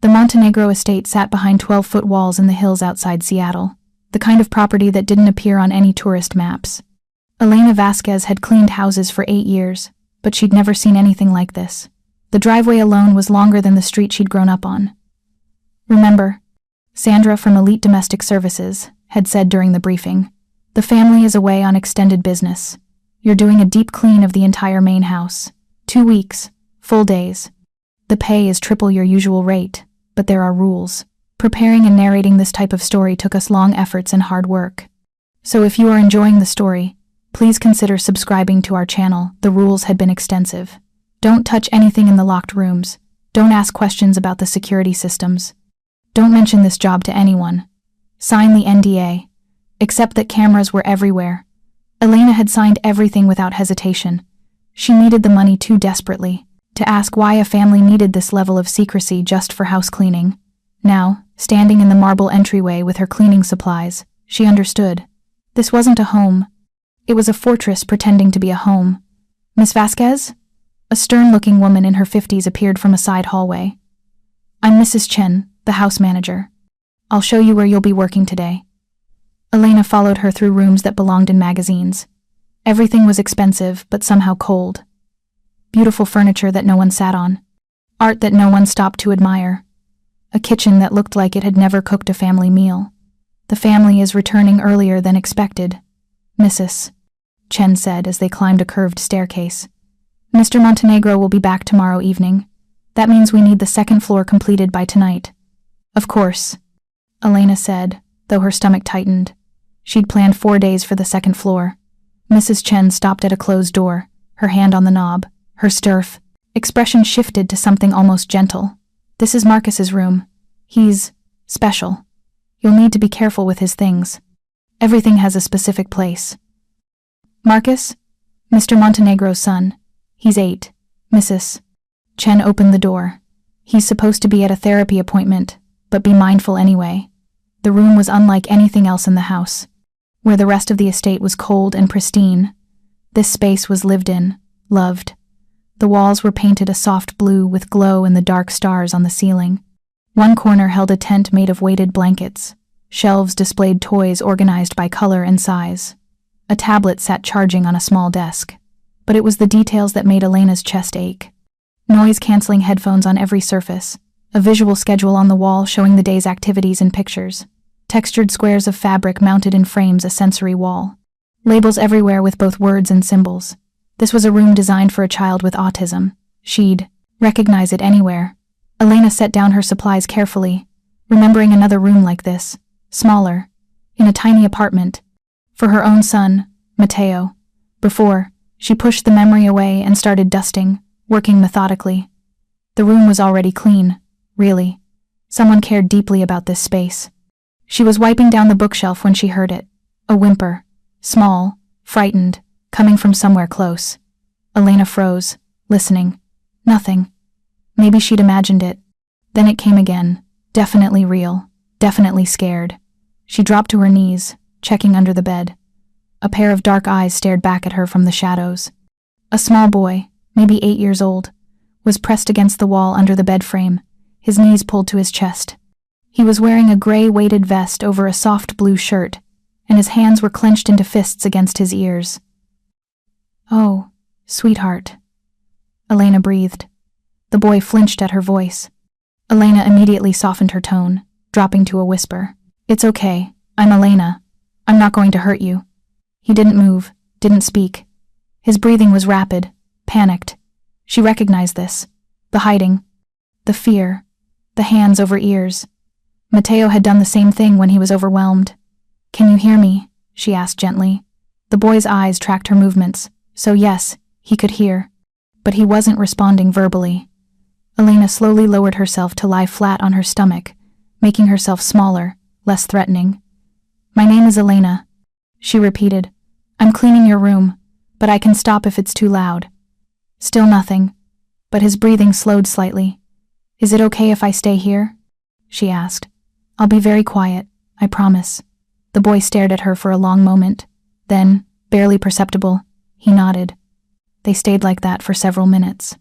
The Montenegro estate sat behind 12-foot walls in the hills outside Seattle, the kind of property that didn't appear on any tourist maps. Elena Vasquez had cleaned houses for 8 years, but she'd never seen anything like this. The driveway alone was longer than the street she'd grown up on. "Remember," Sandra from Elite Domestic Services had said during the briefing, "the family is away on extended business. You're doing a deep clean of the entire main house. 2 weeks, full days. The pay is triple your usual rate, but there are rules. Preparing and narrating this type of story took us long efforts and hard work. So if you are enjoying the story, please consider subscribing to our channel. The rules had been extensive. Don't touch anything in the locked rooms. Don't ask questions about the security systems. Don't mention this job to anyone. Sign the NDA. Accept that cameras were everywhere." Elena had signed everything without hesitation. She needed the money too desperately to ask why a family needed this level of secrecy just for house cleaning. Now, standing in the marble entryway with her cleaning supplies, she understood. This wasn't a home. It was a fortress pretending to be a home. "Miss Vasquez?" A stern-looking woman in her 50s appeared from a side hallway. "I'm Mrs. Chen, the house manager. I'll show you where you'll be working today." Elena followed her through rooms that belonged in magazines. Everything was expensive, but somehow cold. Beautiful furniture that no one sat on. Art that no one stopped to admire. A kitchen that looked like it had never cooked a family meal. "The family is returning earlier than expected, Mrs. Chen said as they climbed a curved staircase. "Mr. Montenegro will be back tomorrow evening. That means we need the second floor completed by tonight." "Of course," Elena said, though her stomach tightened. She'd planned 4 days for the second floor. Mrs. Chen stopped at a closed door, her hand on the knob, her expression shifted to something almost gentle. "This is Marcus's room. He's special. You'll need to be careful with his things. Everything has a specific place." "Marcus? Mr. Montenegro's son. He's 8. Mrs. Chen opened the door. "He's supposed to be at a therapy appointment, but be mindful anyway." The room was unlike anything else in the house. Where the rest of the estate was cold and pristine, this space was lived in, loved. The walls were painted a soft blue with glow in the dark stars on the ceiling. One corner held a tent made of weighted blankets. Shelves displayed toys organized by color and size. A tablet sat charging on a small desk. But it was the details that made Elena's chest ache. Noise-canceling headphones on every surface. A visual schedule on the wall showing the day's activities and pictures. Textured squares of fabric mounted in frames, a sensory wall. Labels everywhere with both words and symbols. This was a room designed for a child with autism. She'd recognize it anywhere. Elena set down her supplies carefully, remembering another room like this, smaller, in a tiny apartment, for her own son, Mateo. Before, she pushed the memory away and started dusting, working methodically. The room was already clean, really. Someone cared deeply about this space. She was wiping down the bookshelf when she heard it. A whimper, small, frightened, coming from somewhere close. Elena froze, listening. Nothing. Maybe she'd imagined it. Then it came again, definitely real, definitely scared. She dropped to her knees, checking under the bed. A pair of dark eyes stared back at her from the shadows. A small boy, maybe 8 years old, was pressed against the wall under the bed frame, his knees pulled to his chest. He was wearing a gray weighted vest over a soft blue shirt, and his hands were clenched into fists against his ears. "Oh, sweetheart," Elena breathed. The boy flinched at her voice. Elena immediately softened her tone, dropping to a whisper. "It's okay, I'm Elena. I'm not going to hurt you." He didn't move, didn't speak. His breathing was rapid, panicked. She recognized this. The hiding. The fear. The hands over ears. Mateo had done the same thing when he was overwhelmed. "Can you hear me?" she asked gently. The boy's eyes tracked her movements, so yes, he could hear. But he wasn't responding verbally. Elena slowly lowered herself to lie flat on her stomach, making herself smaller, less threatening. "My name is Elena," she repeated. "I'm cleaning your room, but I can stop if it's too loud." Still nothing, but his breathing slowed slightly. "Is it okay if I stay here?" she asked. "I'll be very quiet, I promise." The boy stared at her for a long moment. Then, barely perceptible, he nodded. They stayed like that for several minutes.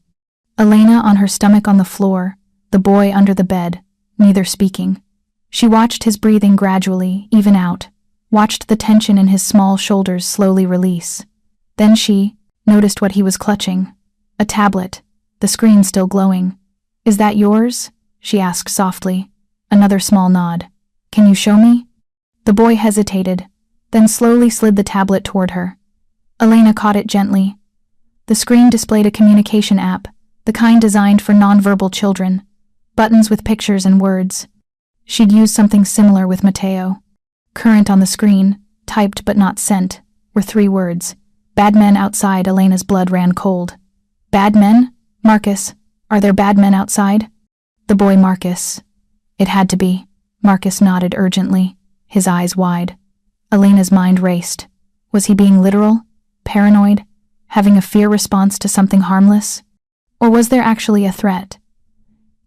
Elena on her stomach on the floor, the boy under the bed, neither speaking. She watched his breathing gradually even out, watched the tension in his small shoulders slowly release. Then she noticed what he was clutching. A tablet, the screen still glowing. "Is that yours?" she asked softly. Another small nod. "Can you show me?" The boy hesitated, then slowly slid the tablet toward her. Elena caught it gently. The screen displayed a communication app, the kind designed for nonverbal children, buttons with pictures and words. She'd used something similar with Mateo. Current on the screen, typed but not sent, were 3 words. Bad men outside. Elena's blood ran cold. Bad men? Marcus, are there bad men outside? The boy Marcus. It had to be. Marcus nodded urgently, his eyes wide. Elena's mind raced. Was he being literal? Paranoid? Having a fear response to something harmless? Or was there actually a threat?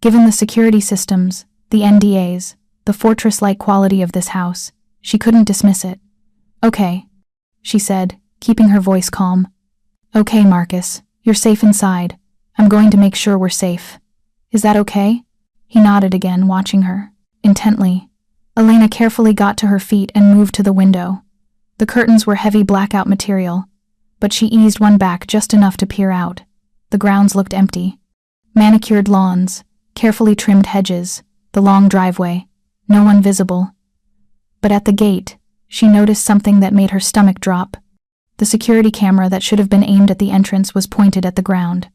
Given the security systems, the NDAs, the fortress-like quality of this house, she couldn't dismiss it. "Okay," she said, keeping her voice calm. "Okay, Marcus, you're safe inside. I'm going to make sure we're safe. Is that okay?" He nodded again, watching her, intently. Elena carefully got to her feet and moved to the window. The curtains were heavy blackout material, but she eased one back just enough to peer out. The grounds looked empty. Manicured lawns, carefully trimmed hedges, the long driveway, no one visible. But at the gate, she noticed something that made her stomach drop. The security camera that should have been aimed at the entrance was pointed at the ground.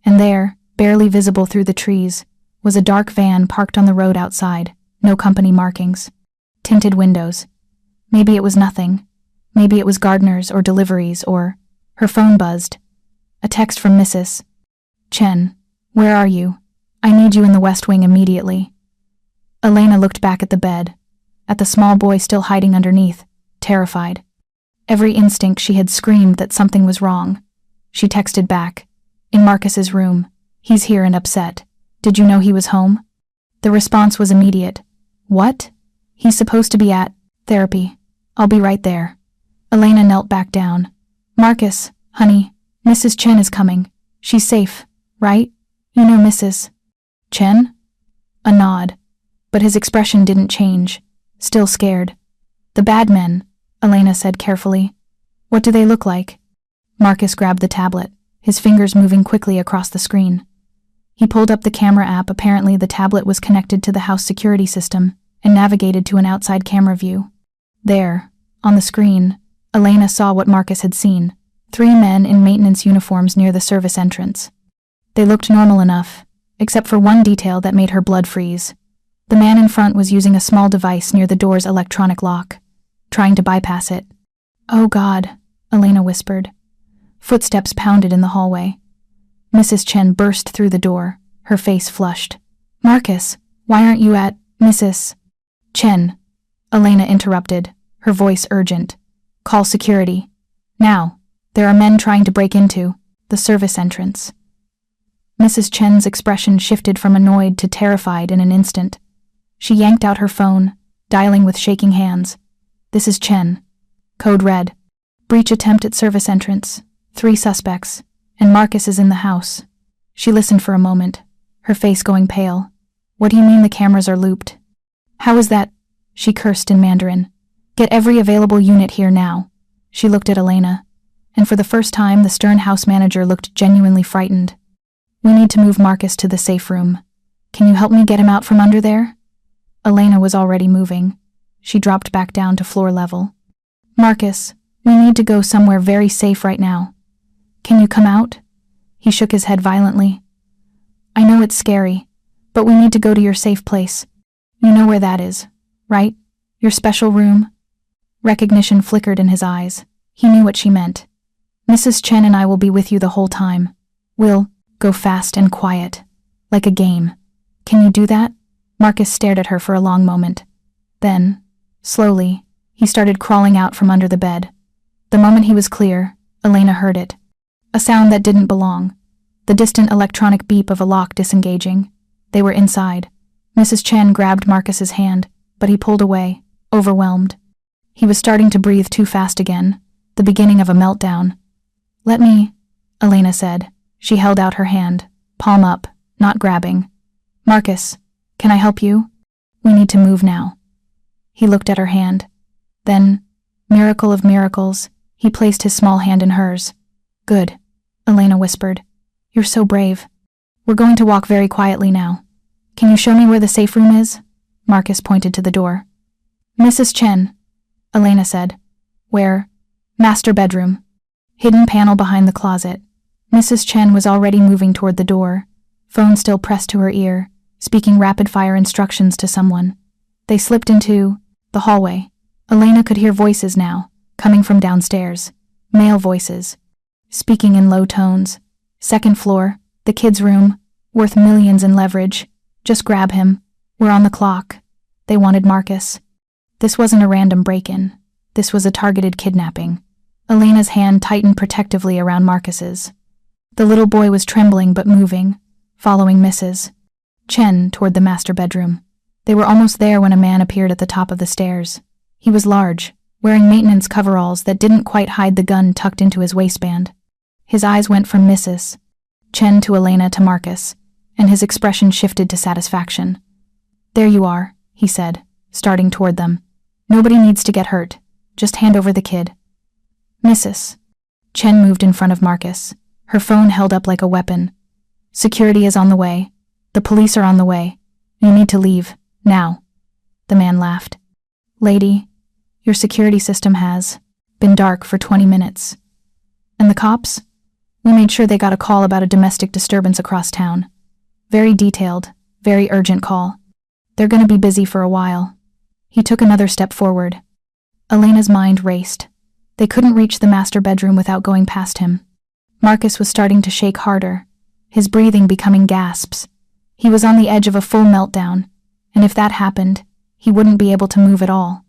And there, barely visible through the trees, was a dark van parked on the road outside, no company markings. Tinted windows. Maybe it was nothing. Maybe it was gardeners or deliveries or... Her phone buzzed. A text from Mrs. Chen. "Where are you? I need you in the West Wing immediately." Elena looked back at the bed, at the small boy still hiding underneath, terrified. Every instinct she had screamed that something was wrong. She texted back. "In Marcus's room. He's here and upset. Did you know he was home?" The response was immediate. "What? He's supposed to be at therapy. I'll be right there." Elena knelt back down. "Marcus, honey, Mrs. Chen is coming. She's safe, right? You know Mrs. Chen?" A nod, but his expression didn't change, still scared. "The bad men," Elena said carefully. "What do they look like?" Marcus grabbed the tablet, his fingers moving quickly across the screen. He pulled up the camera app. Apparently the tablet was connected to the house security system and navigated to an outside camera view. There, on the screen, Elena saw what Marcus had seen. 3 men in maintenance uniforms near the service entrance. They looked normal enough, except for one detail that made her blood freeze. The man in front was using a small device near the door's electronic lock, trying to bypass it. "Oh God," Elena whispered. Footsteps pounded in the hallway. Mrs. Chen burst through the door, her face flushed. "Marcus, why aren't you at Mrs. Chen?" Elena interrupted, her voice urgent. "Call security. Now. There are men trying to break into the service entrance." Mrs. Chen's expression shifted from annoyed to terrified in an instant. She yanked out her phone, dialing with shaking hands. "This is Chen. Code red. Breach attempt at service entrance. 3 suspects. And Marcus is in the house." She listened for a moment, her face going pale. "What do you mean the cameras are looped?" "How is that?" She cursed in Mandarin. "Get every available unit here now." She looked at Elena, and for the first time the stern house manager looked genuinely frightened. "We need to move Marcus to the safe room. Can you help me get him out from under there?" Elena was already moving. She dropped back down to floor level. "Marcus, we need to go somewhere very safe right now. Can you come out?" He shook his head violently. "I know it's scary, but we need to go to your safe place. You know where that is, right? Your special room?" Recognition flickered in his eyes. He knew what she meant. "Mrs. Chen and I will be with you the whole time. We'll go fast and quiet, like a game. Can you do that?" Marcus stared at her for a long moment. Then, slowly, he started crawling out from under the bed. The moment he was clear, Elena heard it. A sound that didn't belong. The distant electronic beep of a lock disengaging. They were inside. Mrs. Chen grabbed Marcus's hand, but he pulled away, overwhelmed. He was starting to breathe too fast again, the beginning of a meltdown. "Let me," Elena said. She held out her hand, palm up, not grabbing. "Marcus, can I help you?" We need to move now. He looked at her hand. Then, miracle of miracles, he placed his small hand in hers. Good, Elena whispered. You're so brave. We're going to walk very quietly now. Can you show me where the safe room is? Marcus pointed to the door. Mrs. Chen, Elena said. Where? Master bedroom. Hidden panel behind the closet. Mrs. Chen was already moving toward the door, phone still pressed to her ear, speaking rapid-fire instructions to someone. They slipped into the hallway. Elena could hear voices now, coming from downstairs. Male voices, speaking in low tones. Second floor, the kid's room, worth millions in leverage. Just grab him. We're on the clock. They wanted Marcus. This wasn't a random break-in. This was a targeted kidnapping. Elena's hand tightened protectively around Marcus's. The little boy was trembling but moving, following Mrs. Chen toward the master bedroom. They were almost there when a man appeared at the top of the stairs. He was large, wearing maintenance coveralls that didn't quite hide the gun tucked into his waistband. His eyes went from Mrs. Chen to Elena to Marcus, and his expression shifted to satisfaction. There you are, he said, starting toward them. Nobody needs to get hurt. Just hand over the kid. Mrs. Chen moved in front of Marcus, her phone held up like a weapon. Security is on the way. The police are on the way. You need to leave, now. The man laughed. Lady, your security system has been dark for 20 minutes. And the cops? We made sure they got a call about a domestic disturbance across town. Very detailed, very urgent call. They're gonna be busy for a while. He took another step forward. Elena's mind raced. They couldn't reach the master bedroom without going past him. Marcus was starting to shake harder, his breathing becoming gasps. He was on the edge of a full meltdown, and if that happened, he wouldn't be able to move at all.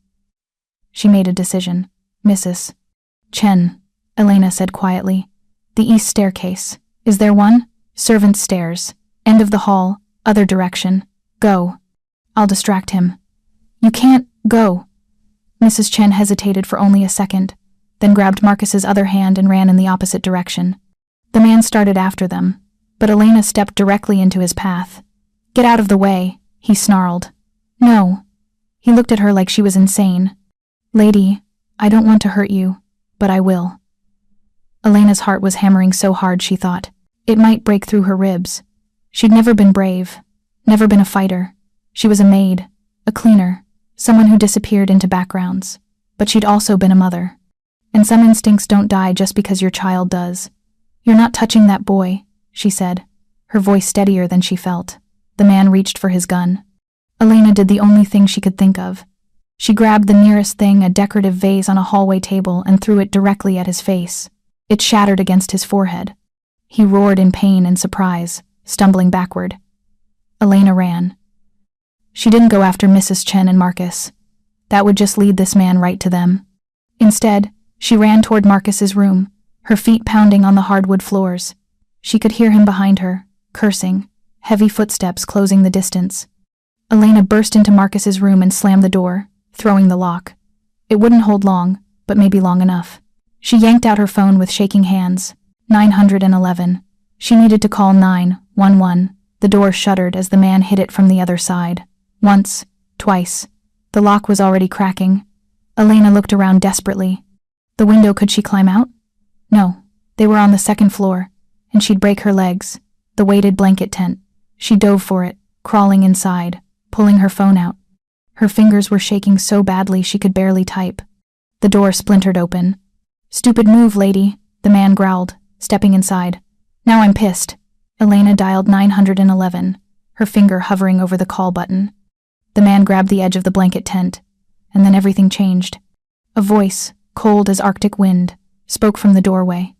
She made a decision. Mrs. Chen, Elena said quietly. The east staircase. Is there one? Servants' stairs. End of the hall, other direction. Go. I'll distract him. You can't go. Mrs. Chen hesitated for only a second, then grabbed Marcus's other hand and ran in the opposite direction. The man started after them, but Elena stepped directly into his path. Get out of the way, he snarled. No. He looked at her like she was insane. Lady, I don't want to hurt you, but I will. Elena's heart was hammering so hard she thought it might break through her ribs. She'd never been brave, never been a fighter. She was a maid, a cleaner, someone who disappeared into backgrounds. But she'd also been a mother. And some instincts don't die just because your child does. You're not touching that boy, she said, her voice steadier than she felt. The man reached for his gun. Elena did the only thing she could think of. She grabbed the nearest thing, a decorative vase on a hallway table, and threw it directly at his face. It shattered against his forehead. He roared in pain and surprise, stumbling backward. Elena ran. She didn't go after Mrs. Chen and Marcus. That would just lead this man right to them. Instead, she ran toward Marcus's room, her feet pounding on the hardwood floors. She could hear him behind her, cursing, heavy footsteps closing the distance. Elena burst into Marcus's room and slammed the door, throwing the lock. It wouldn't hold long, but maybe long enough. She yanked out her phone with shaking hands. 911. She needed to call 911. The door shuddered as the man hit it from the other side. Once, twice. The lock was already cracking. Elena looked around desperately. The window, could she climb out? No, they were on the second floor, and she'd break her legs. The weighted blanket tent. She dove for it, crawling inside, pulling her phone out. Her fingers were shaking so badly she could barely type. The door splintered open. Stupid move, lady, the man growled, stepping inside. Now I'm pissed. Elena dialed 911, her finger hovering over the call button. The man grabbed the edge of the blanket tent, and then everything changed. A voice, cold as Arctic wind, spoke from the doorway.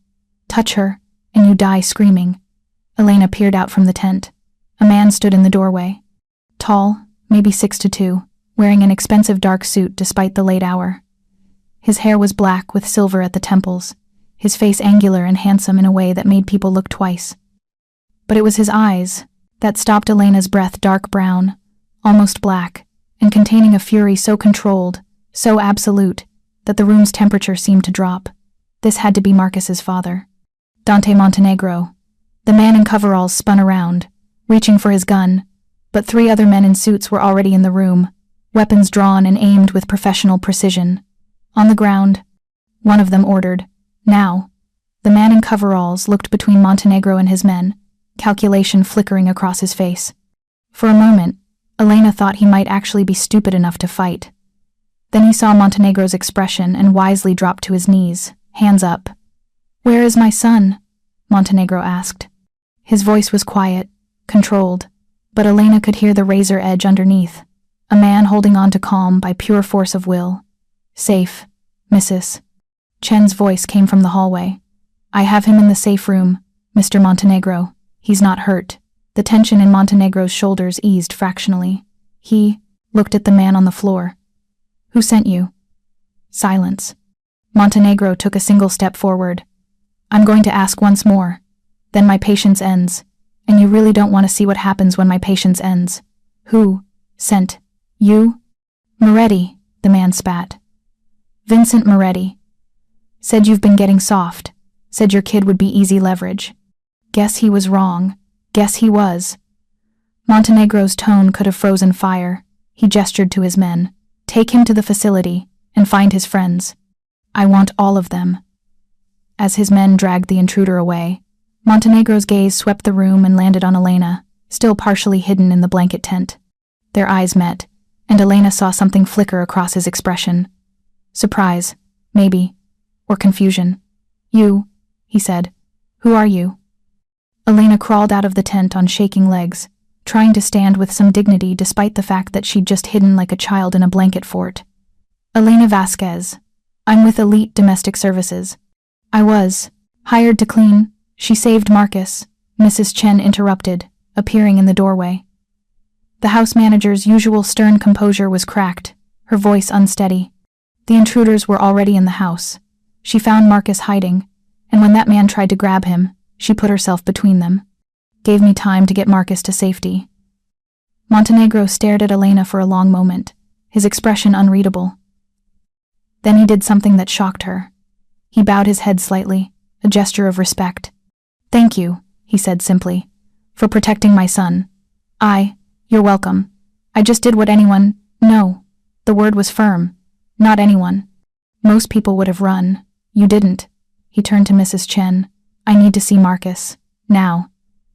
Touch her, and you die screaming. Elena peered out from the tent. A man stood in the doorway. Tall, maybe 6'2", wearing an expensive dark suit despite the late hour. His hair was black with silver at the temples, his face angular and handsome in a way that made people look twice. But it was his eyes that stopped Elena's breath, dark brown, almost black, and containing a fury so controlled, so absolute, that the room's temperature seemed to drop. This had to be Marcus's father. Dante Montenegro. The man in coveralls spun around, reaching for his gun, but 3 other men in suits were already in the room, weapons drawn and aimed with professional precision. On the ground, one of them ordered, "Now." The man in coveralls looked between Montenegro and his men, calculation flickering across his face. For a moment, Elena thought he might actually be stupid enough to fight. Then he saw Montenegro's expression and wisely dropped to his knees, hands up. "Where is my son?" Montenegro asked. His voice was quiet, controlled, but Elena could hear the razor edge underneath, a man holding on to calm by pure force of will. "Safe, Mrs. Chen's voice came from the hallway. "I have him in the safe room, Mr. Montenegro. He's not hurt." The tension in Montenegro's shoulders eased fractionally. He looked at the man on the floor. "Who sent you?" Silence. Montenegro took a single step forward. "I'm going to ask once more. Then my patience ends. And you really don't want to see what happens when my patience ends. Who sent you?" "Moretti," the man spat. "Vincent Moretti. Said you've been getting soft. Said your kid would be easy leverage. Guess he was wrong. Guess he was." Montenegro's tone could have frozen fire. He gestured to his men. "Take him to the facility and find his friends. I want all of them." As his men dragged the intruder away, Montenegro's gaze swept the room and landed on Elena, still partially hidden in the blanket tent. Their eyes met, and Elena saw something flicker across his expression. Surprise, maybe, or confusion. "You," he said. "Who are you?" Elena crawled out of the tent on shaking legs, trying to stand with some dignity despite the fact that she'd just hidden like a child in a blanket fort. "Elena Vasquez. I'm with Elite Domestic Services. I was hired to clean." "She saved Marcus," Mrs. Chen interrupted, appearing in the doorway. The house manager's usual stern composure was cracked, her voice unsteady. The intruders were already in the house. She found Marcus hiding, and when that man tried to grab him, she put herself between them. "Gave me time to get Marcus to safety." Montenegro stared at Elena for a long moment, his expression unreadable. Then he did something that shocked her. He bowed his head slightly, a gesture of respect. "Thank you," he said simply, "for protecting my son. You're welcome. I just did what anyone—" "No." The word was firm. "Not anyone. Most people would have run. You didn't." He turned to Mrs. Chen. "I need to see Marcus. Now.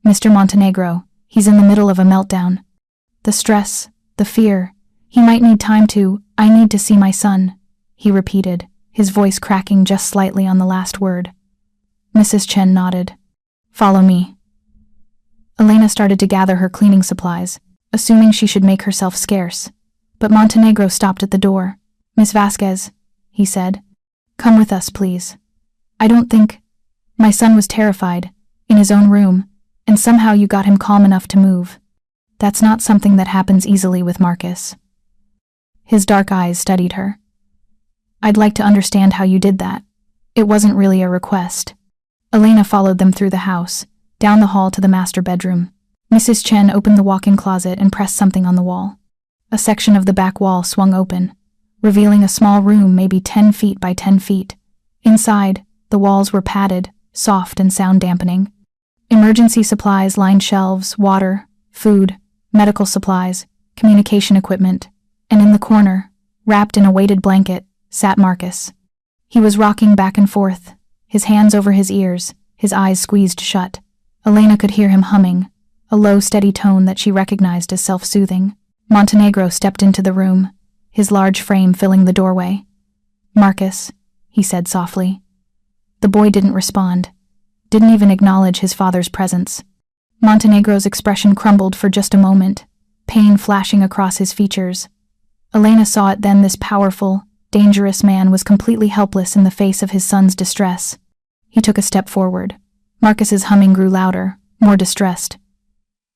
Mr. Montenegro, he's in the middle of a meltdown. The stress, the fear. He might need time to— I need to see my son," he repeated, his voice cracking just slightly on the last word. Mrs. Chen nodded. "Follow me." Elena started to gather her cleaning supplies, assuming she should make herself scarce. But Montenegro stopped at the door. "Miss Vasquez," he said. "Come with us, please. I don't think—" "My son was terrified, in his own room, and somehow you got him calm enough to move. That's not something that happens easily with Marcus." His dark eyes studied her. "I'd like to understand how you did that. It wasn't really a request." Elena followed them through the house, down the hall to the master bedroom. Mrs. Chen opened the walk-in closet and pressed something on the wall. A section of the back wall swung open, revealing a small room maybe 10 feet by 10 feet. Inside, the walls were padded, soft and sound-dampening. Emergency supplies lined shelves, water, food, medical supplies, communication equipment, and in the corner, wrapped in a weighted blanket, sat Marcus. He was rocking back and forth, his hands over his ears, his eyes squeezed shut. Elena could hear him humming, a low, steady tone that she recognized as self-soothing. Montenegro stepped into the room, his large frame filling the doorway. "Marcus," he said softly. The boy didn't respond, didn't even acknowledge his father's presence. Montenegro's expression crumbled for just a moment, pain flashing across his features. Elena saw it then: this powerful, dangerous man was completely helpless in the face of his son's distress. He took a step forward. Marcus's humming grew louder, more distressed.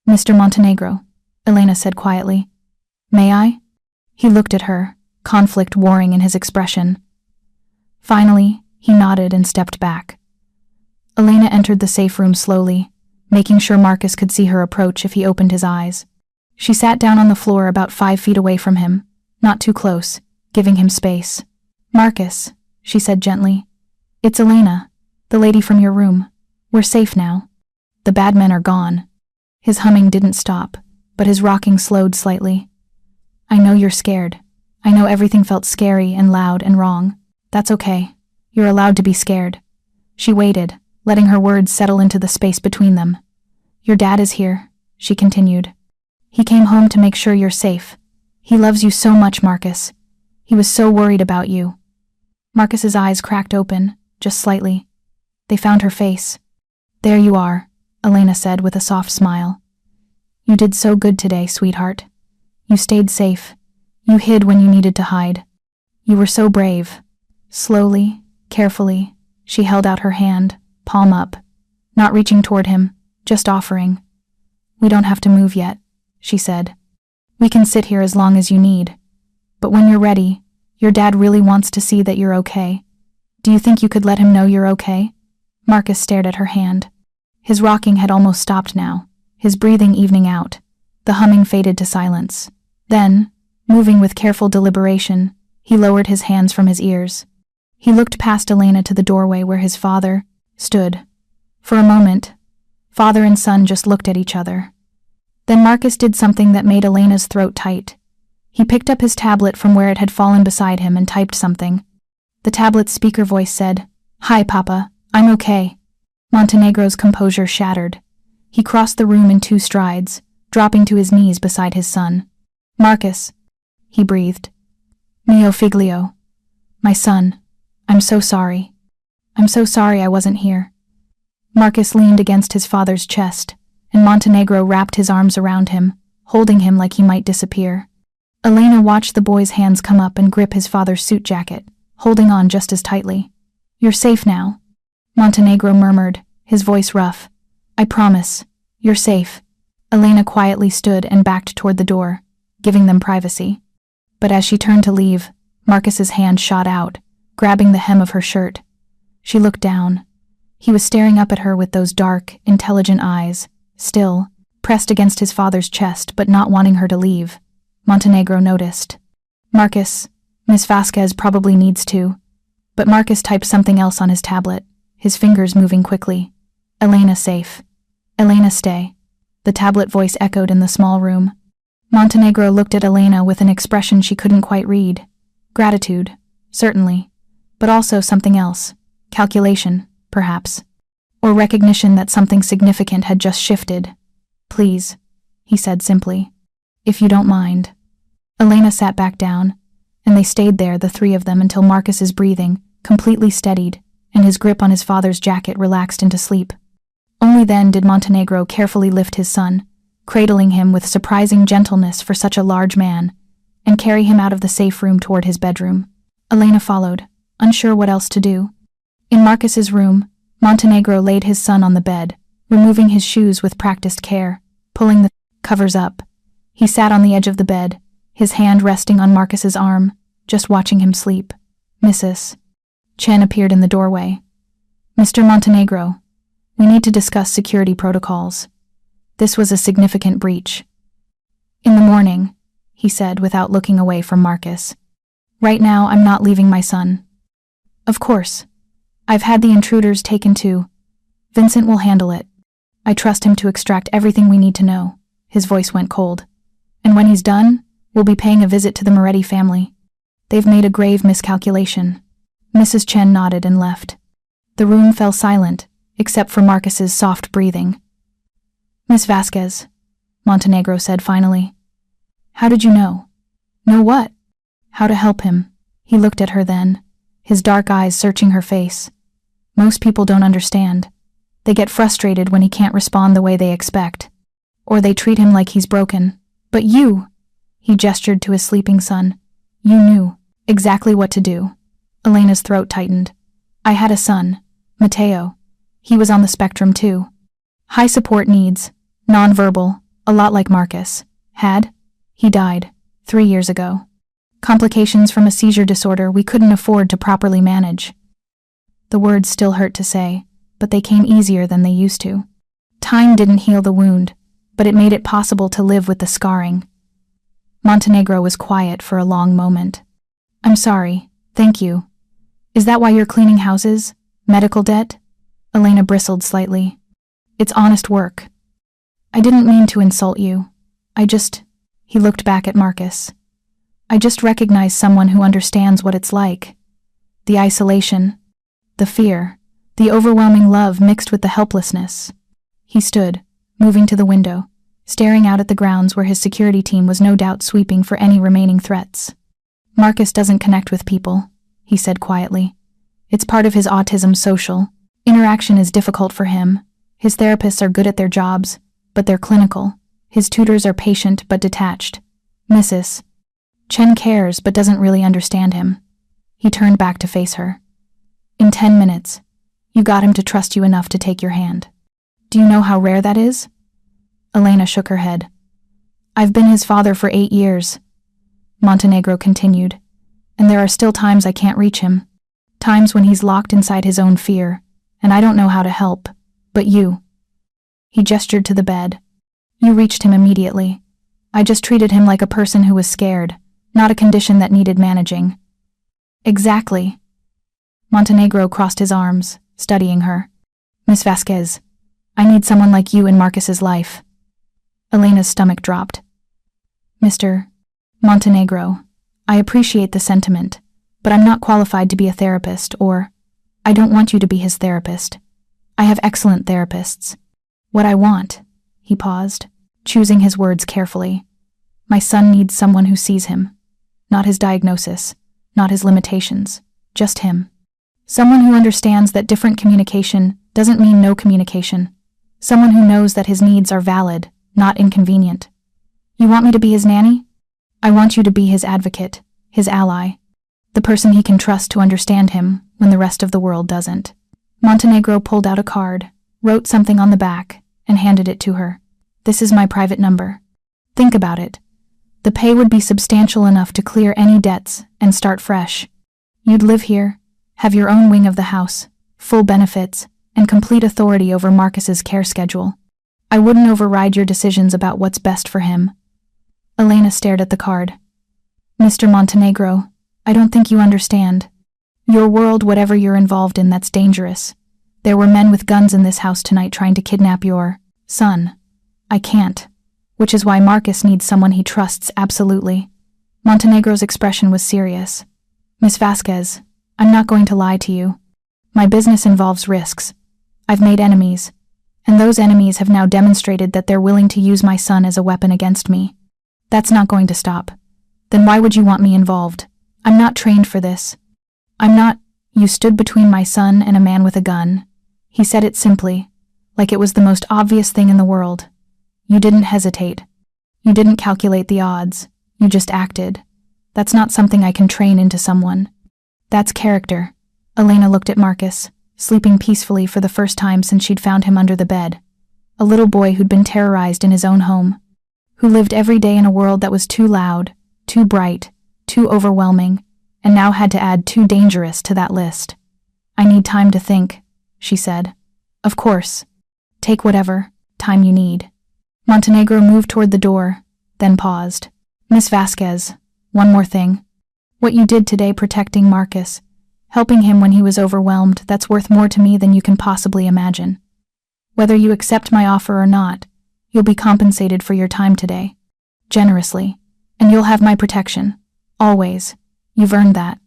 "Mr. Montenegro," Elena said quietly. "May I?" He looked at her, conflict warring in his expression. Finally, he nodded and stepped back. Elena entered the safe room slowly, making sure Marcus could see her approach if he opened his eyes. She sat down on the floor about 5 feet away from him, not too close, giving him space. "Marcus," she said gently. "It's Elena, the lady from your room. We're safe now. The bad men are gone." His humming didn't stop, but his rocking slowed slightly. I know you're scared. I know everything felt scary and loud and wrong. That's okay. You're allowed to be scared. She waited, letting her words settle into the space between them. Your dad is here, she continued. He came home to make sure you're safe. He loves you so much, Marcus. He was so worried about you. Marcus's eyes cracked open, just slightly. They found her face. There you are, Elena said with a soft smile. You did so good today, sweetheart. You stayed safe. You hid when you needed to hide. You were so brave. Slowly, carefully, she held out her hand, palm up, not reaching toward him, just offering. We don't have to move yet, she said. We can sit here as long as you need. But when you're ready, your dad really wants to see that you're okay. Do you think you could let him know you're okay? Marcus stared at her hand. His rocking had almost stopped now, his breathing evening out. The humming faded to silence. Then, moving with careful deliberation, he lowered his hands from his ears. He looked past Elena to the doorway where his father stood. For a moment, father and son just looked at each other. Then Marcus did something that made Elena's throat tight. He picked up his tablet from where it had fallen beside him and typed something. The tablet's speaker voice said, "Hi, Papa, I'm okay." Montenegro's composure shattered. He crossed the room in 2 strides, dropping to his knees beside his son. "Marcus," he breathed. "Mio figlio. My son. I'm so sorry. I'm so sorry I wasn't here." Marcus leaned against his father's chest, and Montenegro wrapped his arms around him, holding him like he might disappear. Elena watched the boy's hands come up and grip his father's suit jacket, holding on just as tightly. "You're safe now," Montenegro murmured, his voice rough. "I promise. You're safe." Elena quietly stood and backed toward the door, giving them privacy. But as she turned to leave, Marcus's hand shot out, grabbing the hem of her shirt. She looked down. He was staring up at her with those dark, intelligent eyes, still, pressed against his father's chest but not wanting her to leave. Montenegro noticed. "Marcus, Miss Vasquez probably needs to." But Marcus typed something else on his tablet, his fingers moving quickly. "Elena safe. Elena stay." The tablet voice echoed in the small room. Montenegro looked at Elena with an expression she couldn't quite read. Gratitude, certainly, but also something else. Calculation, perhaps. Or recognition that something significant had just shifted. "Please," he said simply. "If you don't mind." Elena sat back down, and they stayed there, the 3 of them, until Marcus's breathing, completely steadied, and his grip on his father's jacket relaxed into sleep. Only then did Montenegro carefully lift his son, cradling him with surprising gentleness for such a large man, and carry him out of the safe room toward his bedroom. Elena followed, unsure what else to do. In Marcus's room, Montenegro laid his son on the bed, removing his shoes with practiced care, pulling the covers up. He sat on the edge of the bed, his hand resting on Marcus's arm, just watching him sleep. Mrs. Chen appeared in the doorway. "Mr. Montenegro, we need to discuss security protocols. This was a significant breach." "In the morning," he said without looking away from Marcus. "Right now, I'm not leaving my son." "Of course. I've had the intruders taken to. Vincent will handle it. I trust him to extract everything we need to know." His voice went cold. "And when he's done, we'll be paying a visit to the Moretti family. They've made a grave miscalculation." Mrs. Chen nodded and left. The room fell silent, except for Marcus's soft breathing. "Miss Vasquez," Montenegro said finally. "How did you know?" "Know what?" "How to help him." He looked at her then, his dark eyes searching her face. "Most people don't understand. They get frustrated when he can't respond the way they expect. Or they treat him like he's broken. But you," he gestured to his sleeping son, "you knew exactly what to do." Elena's throat tightened. "I had a son, Mateo. He was on the spectrum too. High support needs, nonverbal, a lot like Marcus. He died 3 years ago. Complications from a seizure disorder we couldn't afford to properly manage." The words still hurt to say, but they came easier than they used to. Time didn't heal the wound, but it made it possible to live with the scarring. Montenegro was quiet for a long moment. "I'm sorry, thank you. Is that why you're cleaning houses? Medical debt?" Elena bristled slightly. "It's honest work." "I didn't mean to insult you." He looked back at Marcus. I just recognized someone who understands what it's like. The isolation, the fear, the overwhelming love mixed with the helplessness. He stood, moving to the window, staring out at the grounds where his security team was no doubt sweeping for any remaining threats. Marcus doesn't connect with people, he said quietly. It's part of his autism social. Interaction is difficult for him. His therapists are good at their jobs, but they're clinical. His tutors are patient but detached. Mrs. Chen cares but doesn't really understand him. He turned back to face her. In 10 minutes, you got him to trust you enough to take your hand. Do you know how rare that is? Elena shook her head. I've been his father for 8 years, Montenegro continued, and there are still times I can't reach him. Times when he's locked inside his own fear, and I don't know how to help, but you. He gestured to the bed. You reached him immediately. I just treated him like a person who was scared, not a condition that needed managing. Exactly. Montenegro crossed his arms, studying her. Miss Vasquez, I need someone like you in Marcus's life. Elena's stomach dropped. Mr. Montenegro, I appreciate the sentiment, but I'm not qualified to be a therapist, or I don't want you to be his therapist. I have excellent therapists. What I want, he paused, choosing his words carefully. My son needs someone who sees him. Not his diagnosis, not his limitations, just him. Someone who understands that different communication doesn't mean no communication. Someone who knows that his needs are valid, not inconvenient. You want me to be his nanny? I want you to be his advocate, his ally, the person he can trust to understand him when the rest of the world doesn't. Montenegro pulled out a card, wrote something on the back, and handed it to her. This is my private number. Think about it. The pay would be substantial enough to clear any debts and start fresh. You'd live here, have your own wing of the house, full benefits, and complete authority over Marcus's care schedule. I wouldn't override your decisions about what's best for him. Elena stared at the card. Mr. Montenegro, I don't think you understand. Your world, whatever you're involved in, that's dangerous. There were men with guns in this house tonight trying to kidnap your son. I can't. Which is why Marcus needs someone he trusts absolutely. Montenegro's expression was serious. Miss Vasquez, I'm not going to lie to you. My business involves risks. I've made enemies, and those enemies have now demonstrated that they're willing to use my son as a weapon against me. That's not going to stop. Then why would you want me involved? I'm not trained for this. You stood between my son and a man with a gun. He said it simply, like it was the most obvious thing in the world. You didn't hesitate. You didn't calculate the odds. You just acted. That's not something I can train into someone. That's character. Elena looked at Marcus, sleeping peacefully for the first time since she'd found him under the bed. A little boy who'd been terrorized in his own home, who lived every day in a world that was too loud, too bright, too overwhelming, and now had to add too dangerous to that list. I need time to think, she said. Of course. Take whatever time you need. Montenegro moved toward the door, then paused. Miss Vasquez, one more thing. What you did today protecting Marcus, helping him when he was overwhelmed, that's worth more to me than you can possibly imagine. Whether you accept my offer or not, you'll be compensated for your time today. Generously. And you'll have my protection. Always. You've earned that.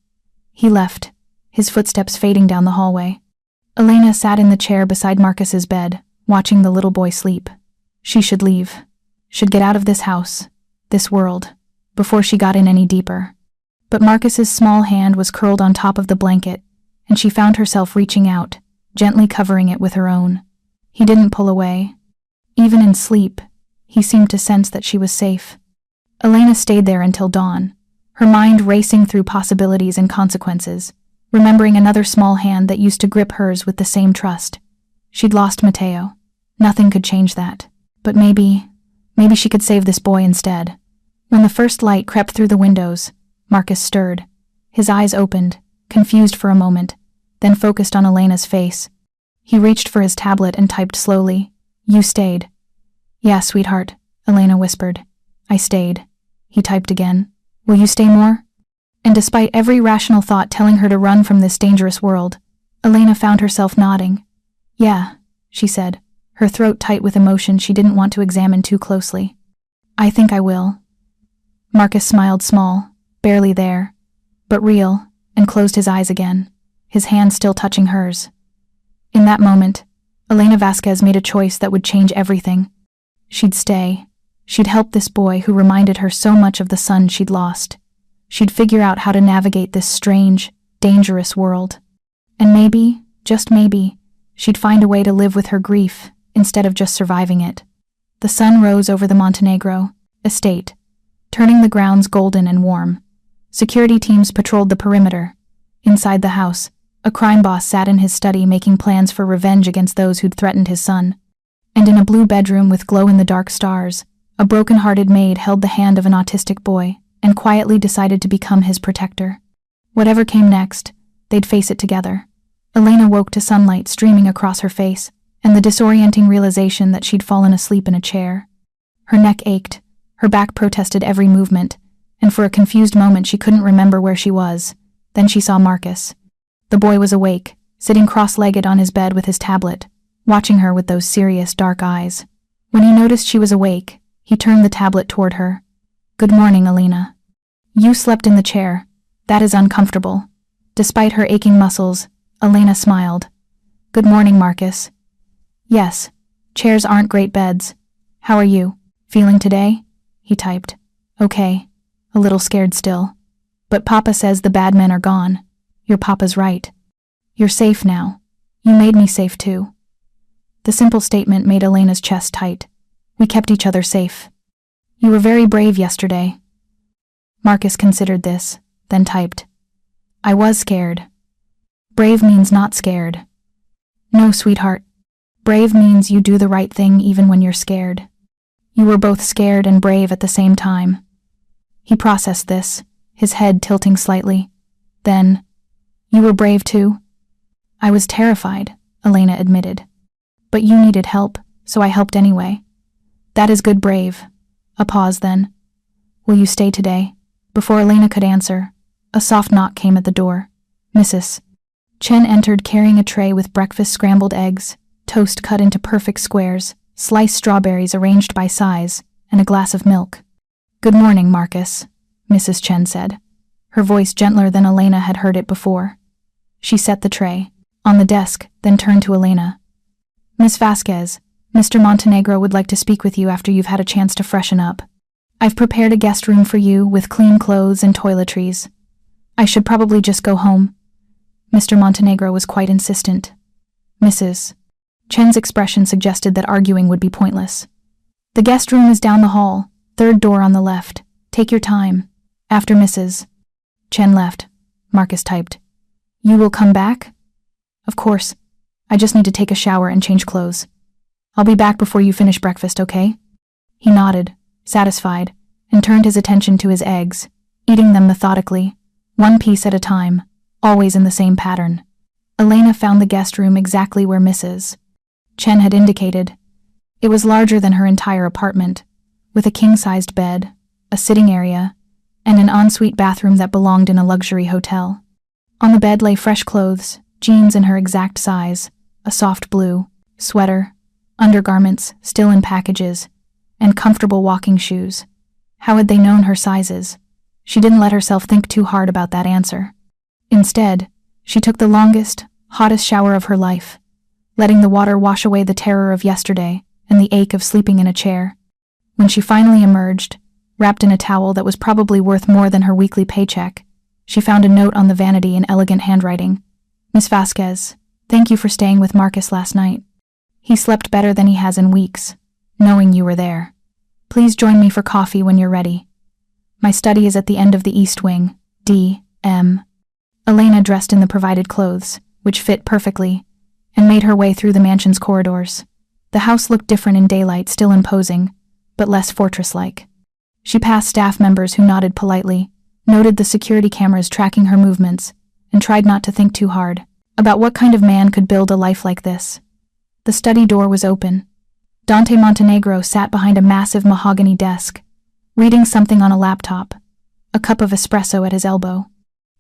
He left, his footsteps fading down the hallway. Elena sat in the chair beside Marcus's bed, watching the little boy sleep. She should leave. Should get out of this house, this world, before she got in any deeper. But Marcus's small hand was curled on top of the blanket, and she found herself reaching out, gently covering it with her own. He didn't pull away. Even in sleep, he seemed to sense that she was safe. Elena stayed there until dawn, her mind racing through possibilities and consequences, remembering another small hand that used to grip hers with the same trust. She'd lost Mateo. Nothing could change that. But maybe she could save this boy instead. When the first light crept through the windows, Marcus stirred. His eyes opened, confused for a moment, then focused on Elena's face. He reached for his tablet and typed slowly. You stayed. Yeah, sweetheart, Elena whispered. I stayed. He typed again. Will you stay more? And despite every rational thought telling her to run from this dangerous world, Elena found herself nodding. Yeah, she said, her throat tight with emotion she didn't want to examine too closely. I think I will. Marcus smiled small, barely there, but real, and closed his eyes again, his hand still touching hers. In that moment, Elena Vasquez made a choice that would change everything. She'd stay. She'd help this boy who reminded her so much of the son she'd lost. She'd figure out how to navigate this strange, dangerous world. And maybe, just maybe, she'd find a way to live with her grief instead of just surviving it. The sun rose over the Montenegro estate, turning the grounds golden and warm. Security teams patrolled the perimeter. Inside the house, a crime boss sat in his study making plans for revenge against those who'd threatened his son. And in a blue bedroom with glow-in-the-dark stars, a broken-hearted maid held the hand of an autistic boy and quietly decided to become his protector. Whatever came next, they'd face it together. Elena woke to sunlight streaming across her face and the disorienting realization that she'd fallen asleep in a chair. Her neck ached, her back protested every movement, and for a confused moment she couldn't remember where she was. Then she saw Marcus. The boy was awake, sitting cross-legged on his bed with his tablet, watching her with those serious dark eyes. When he noticed she was awake, he turned the tablet toward her. "Good morning, Elena. You slept in the chair. That is uncomfortable." Despite her aching muscles, Elena smiled. "Good morning, Marcus." "Yes, chairs aren't great beds. How are you? Feeling today?" He typed. "Okay. A little scared still. But Papa says the bad men are gone. Your Papa's right. You're safe now. You made me safe too." The simple statement made Elena's chest tight. "We kept each other safe. You were very brave yesterday." Marcus considered this, then typed. "I was scared." "Brave means not scared." "No, sweetheart. Brave means you do the right thing even when you're scared. You were both scared and brave at the same time." He processed this, his head tilting slightly. Then, "You were brave too?" "I was terrified," Elena admitted. "But you needed help, so I helped anyway." "That is good brave." A pause then. "Will you stay today?" Before Elena could answer, a soft knock came at the door. "Mrs. Chen entered carrying a tray with breakfast scrambled eggs, toast cut into perfect squares, sliced strawberries arranged by size, and a glass of milk. "Good morning, Marcus," Mrs. Chen said, her voice gentler than Elena had heard it before. She set the tray on the desk, then turned to Elena. "Miss Vasquez, Mr. Montenegro would like to speak with you after you've had a chance to freshen up. I've prepared a guest room for you with clean clothes and toiletries. I should probably just go home." Mr. Montenegro was quite insistent. Mrs. Chen's expression suggested that arguing would be pointless. "The guest room is down the hall, third door on the left. Take your time." After Mrs. Chen left, Marcus typed, "You will come back?" "Of course. I just need to take a shower and change clothes. I'll be back before you finish breakfast, okay?" He nodded, satisfied, and turned his attention to his eggs, eating them methodically, one piece at a time, always in the same pattern. Elena found the guest room exactly where Mrs. Chen had indicated. It was larger than her entire apartment, with a king-sized bed, a sitting area, and an ensuite bathroom that belonged in a luxury hotel. On the bed lay fresh clothes, jeans in her exact size, a soft blue, sweater, undergarments still in packages, and comfortable walking shoes. How had they known her sizes? She didn't let herself think too hard about that answer. Instead, she took the longest, hottest shower of her life, letting the water wash away the terror of yesterday and the ache of sleeping in a chair. When she finally emerged, wrapped in a towel that was probably worth more than her weekly paycheck, she found a note on the vanity in elegant handwriting. "Miss Vasquez, thank you for staying with Marcus last night. He slept better than he has in weeks, knowing you were there. Please join me for coffee when you're ready. My study is at the end of the East Wing, D.M." Elena dressed in the provided clothes, which fit perfectly, and made her way through the mansion's corridors. The house looked different in daylight, still imposing, but less fortress-like. She passed staff members who nodded politely, noted the security cameras tracking her movements, and tried not to think too hard about what kind of man could build a life like this. The study door was open. Dante Montenegro sat behind a massive mahogany desk, reading something on a laptop, a cup of espresso at his elbow.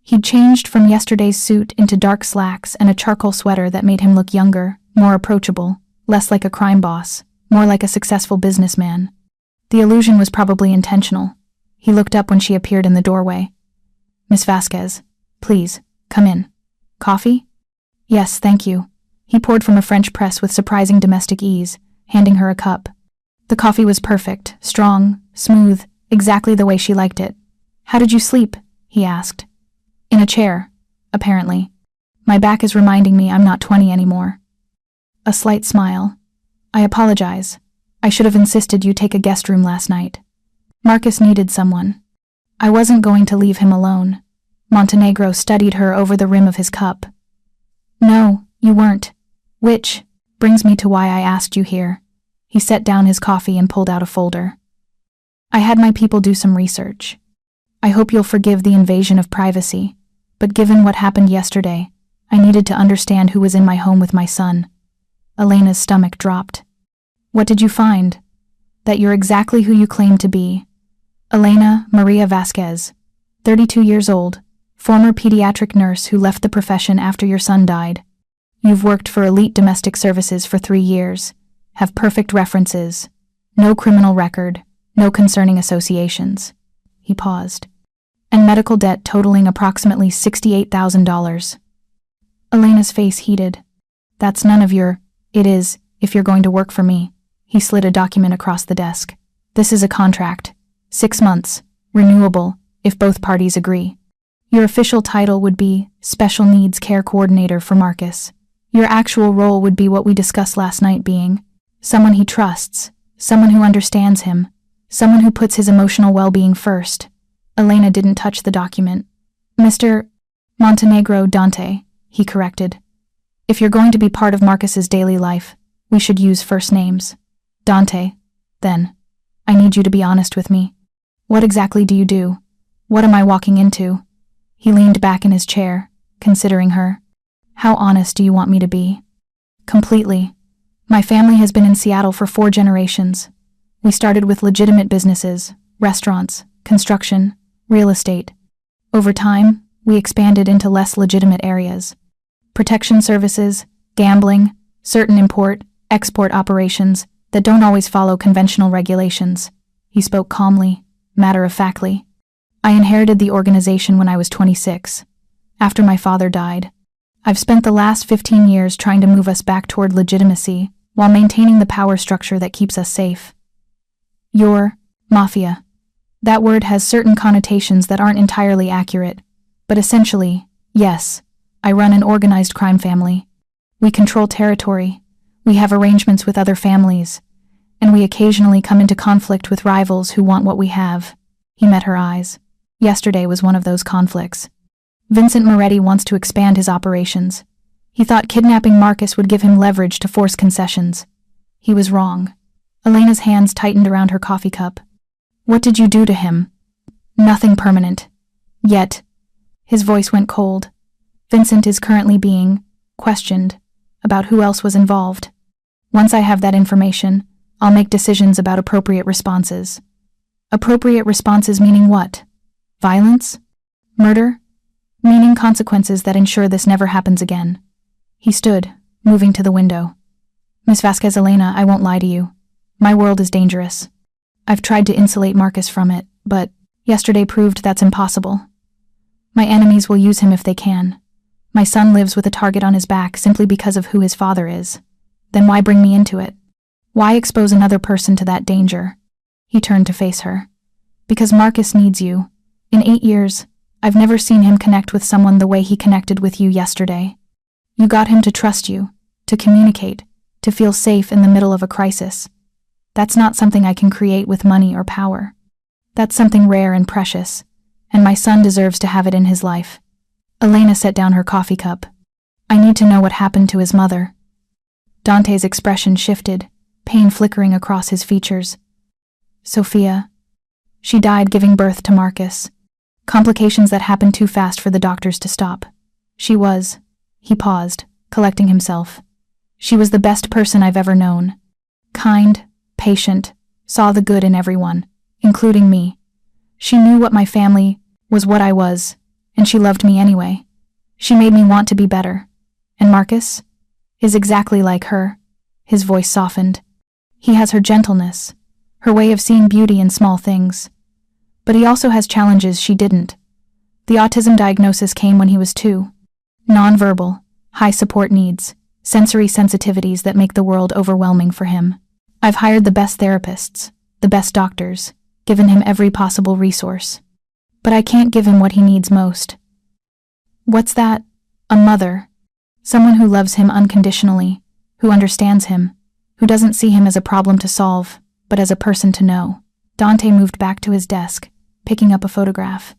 He'd changed from yesterday's suit into dark slacks and a charcoal sweater that made him look younger, more approachable, less like a crime boss, more like a successful businessman. The illusion was probably intentional. He looked up when she appeared in the doorway. "Miss Vasquez, please, come in. Coffee?" "Yes, thank you." He poured from a French press with surprising domestic ease, handing her a cup. The coffee was perfect, strong, smooth, exactly the way she liked it. "How did you sleep?" he asked. "In a chair, apparently. My back is reminding me I'm not 20 anymore." A slight smile. "I apologize. I should have insisted you take a guest room last night. Marcus needed someone. I wasn't going to leave him alone." Montenegro studied her over the rim of his cup. "No, you weren't. Which brings me to why I asked you here." He set down his coffee and pulled out a folder. "I had my people do some research. I hope you'll forgive the invasion of privacy, but given what happened yesterday, I needed to understand who was in my home with my son." Elena's stomach dropped. "What did you find?" "That you're exactly who you claim to be. Elena Maria Vasquez, 32 years old, former pediatric nurse who left the profession after your son died. You've worked for elite domestic services for 3 years, have perfect references, no criminal record, no concerning associations." He paused. "And medical debt totaling approximately $68,000. Elena's face heated. "That's none of your, it is, if you're going to work for me." He slid a document across the desk. "This is a contract. 6 months, renewable, if both parties agree. Your official title would be Special Needs Care Coordinator for Marcus. Your actual role would be what we discussed last night, being someone he trusts, someone who understands him, someone who puts his emotional well-being first." Elena didn't touch the document. "Mr. Montenegro Dante," he corrected. "If you're going to be part of Marcus's daily life, we should use first names. Dante, then. I need you to be honest with me. What exactly do you do? What am I walking into?" He leaned back in his chair, considering her. "How honest do you want me to be?" "Completely. My family has been in Seattle for 4 generations. We started with legitimate businesses, restaurants, construction, real estate. Over time, we expanded into less legitimate areas. Protection services, gambling, certain import-export operations that don't always follow conventional regulations." He spoke calmly, matter-of-factly. "I inherited the organization when I was 26, after my father died. I've spent the last 15 years trying to move us back toward legitimacy while maintaining the power structure that keeps us safe. Your Mafia. That word has certain connotations that aren't entirely accurate, but essentially, yes, I run an organized crime family. We control territory, we have arrangements with other families, and we occasionally come into conflict with rivals who want what we have." He met her eyes. Yesterday was one of those conflicts. "Vincent Moretti wants to expand his operations. He thought kidnapping Marcus would give him leverage to force concessions. He was wrong." Elena's hands tightened around her coffee cup. "What did you do to him?" "Nothing permanent. Yet." His voice went cold. "Vincent is currently being questioned about who else was involved. Once I have that information, I'll make decisions about appropriate responses." "Appropriate responses meaning what? Violence? Murder?" "Meaning consequences that ensure this never happens again." He stood, moving to the window. "Miss Vasquez, Elena, I won't lie to you. My world is dangerous. I've tried to insulate Marcus from it, but yesterday proved that's impossible. My enemies will use him if they can. My son lives with a target on his back simply because of who his father is. Then why bring me into it? Why expose another person to that danger?" He turned to face her. "Because Marcus needs you. In 8 years, I've never seen him connect with someone the way he connected with you yesterday. You got him to trust you, to communicate, to feel safe in the middle of a crisis. That's not something I can create with money or power. That's something rare and precious, and my son deserves to have it in his life." Elena set down her coffee cup. "I need to know what happened to his mother." Dante's expression shifted, pain flickering across his features. "Sophia. She died giving birth to Marcus. Complications that happened too fast for the doctors to stop. She was..." He paused, collecting himself. "She was the best person I've ever known. Kind, patient, saw the good in everyone, including me. She knew what my family was, what I was, and she loved me anyway. She made me want to be better. And Marcus is exactly like her." His voice softened. "He has her gentleness, her way of seeing beauty in small things. But he also has challenges she didn't. The autism diagnosis came when he was 2. Nonverbal, high support needs, sensory sensitivities that make the world overwhelming for him. I've hired the best therapists, the best doctors, given him every possible resource. But I can't give him what he needs most. What's that? A mother. Someone who loves him unconditionally, who understands him, who doesn't see him as a problem to solve, but as a person to know. Dante moved back to his desk, picking up a photograph.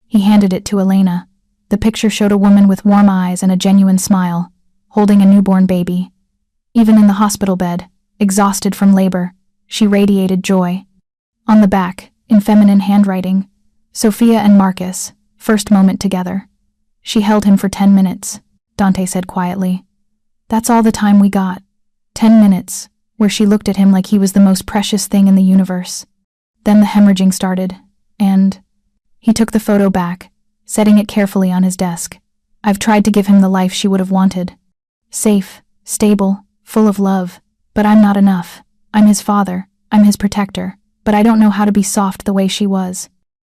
He handed it to Elena. The picture showed a woman with warm eyes and a genuine smile, holding a newborn baby. Even in the hospital bed, exhausted from labor, she radiated joy. On the back, in feminine handwriting, Sophia and Marcus, first moment together. She held him for 10 minutes, Dante said quietly. That's all the time we got. 10 minutes, where she looked at him like he was the most precious thing in the universe. Then the hemorrhaging started, and he took the photo back, setting it carefully on his desk. I've tried to give him the life she would have wanted. Safe, stable, full of love, but I'm not enough. I'm his father, I'm his protector, but I don't know how to be soft the way she was.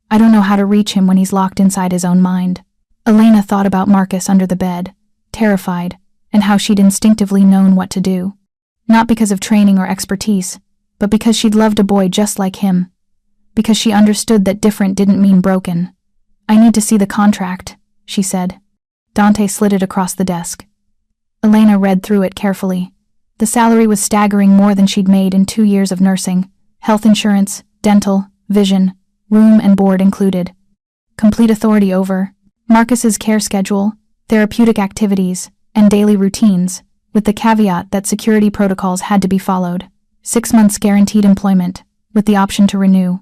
I don't know how to reach him when he's locked inside his own mind. Elena thought about Marcus under the bed, terrified, and how she'd instinctively known what to do. Not because of training or expertise, but because she'd loved a boy just like him. Because she understood that different didn't mean broken. I need to see the contract, she said. Dante slid it across the desk. Elena read through it carefully. The salary was staggering more than she'd made in 2 years of nursing. Health insurance, dental, vision, room and board included. Complete authority over Marcus's care schedule, therapeutic activities, and daily routines, with the caveat that security protocols had to be followed. 6 months guaranteed employment, with the option to renew.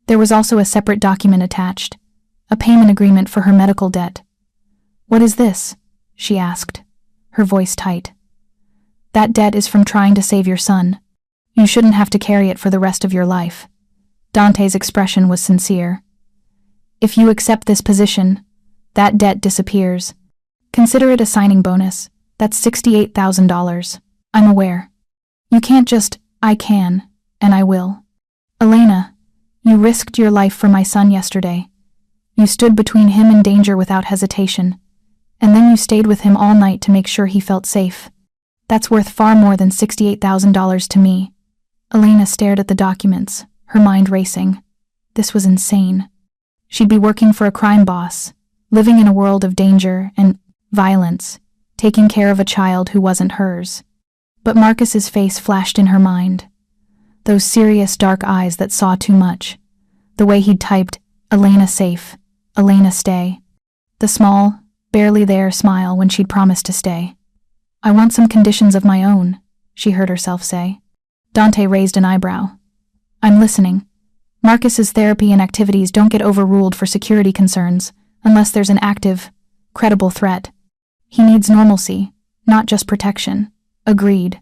There was also a separate document attached, a payment agreement for her medical debt. What is this? She asked, her voice tight. That debt is from trying to save your son. You shouldn't have to carry it for the rest of your life. Dante's expression was sincere. If you accept this position, that debt disappears. Consider it a signing bonus. That's $68,000. I'm aware. You can't just, I can, and I will. Elena, you risked your life for my son yesterday. You stood between him and danger without hesitation, and then you stayed with him all night to make sure he felt safe. That's worth far more than $68,000 to me. Elena stared at the documents, her mind racing. This was insane. She'd be working for a crime boss, living in a world of danger and violence, taking care of a child who wasn't hers. But Marcus's face flashed in her mind. Those serious dark eyes that saw too much. The way he'd typed, Elena safe, Elena stay. The small, barely there smile when she'd promised to stay. I want some conditions of my own, she heard herself say. Dante raised an eyebrow. I'm listening. Marcus's therapy and activities don't get overruled for security concerns unless there's an active, credible threat. He needs normalcy, not just protection. Agreed.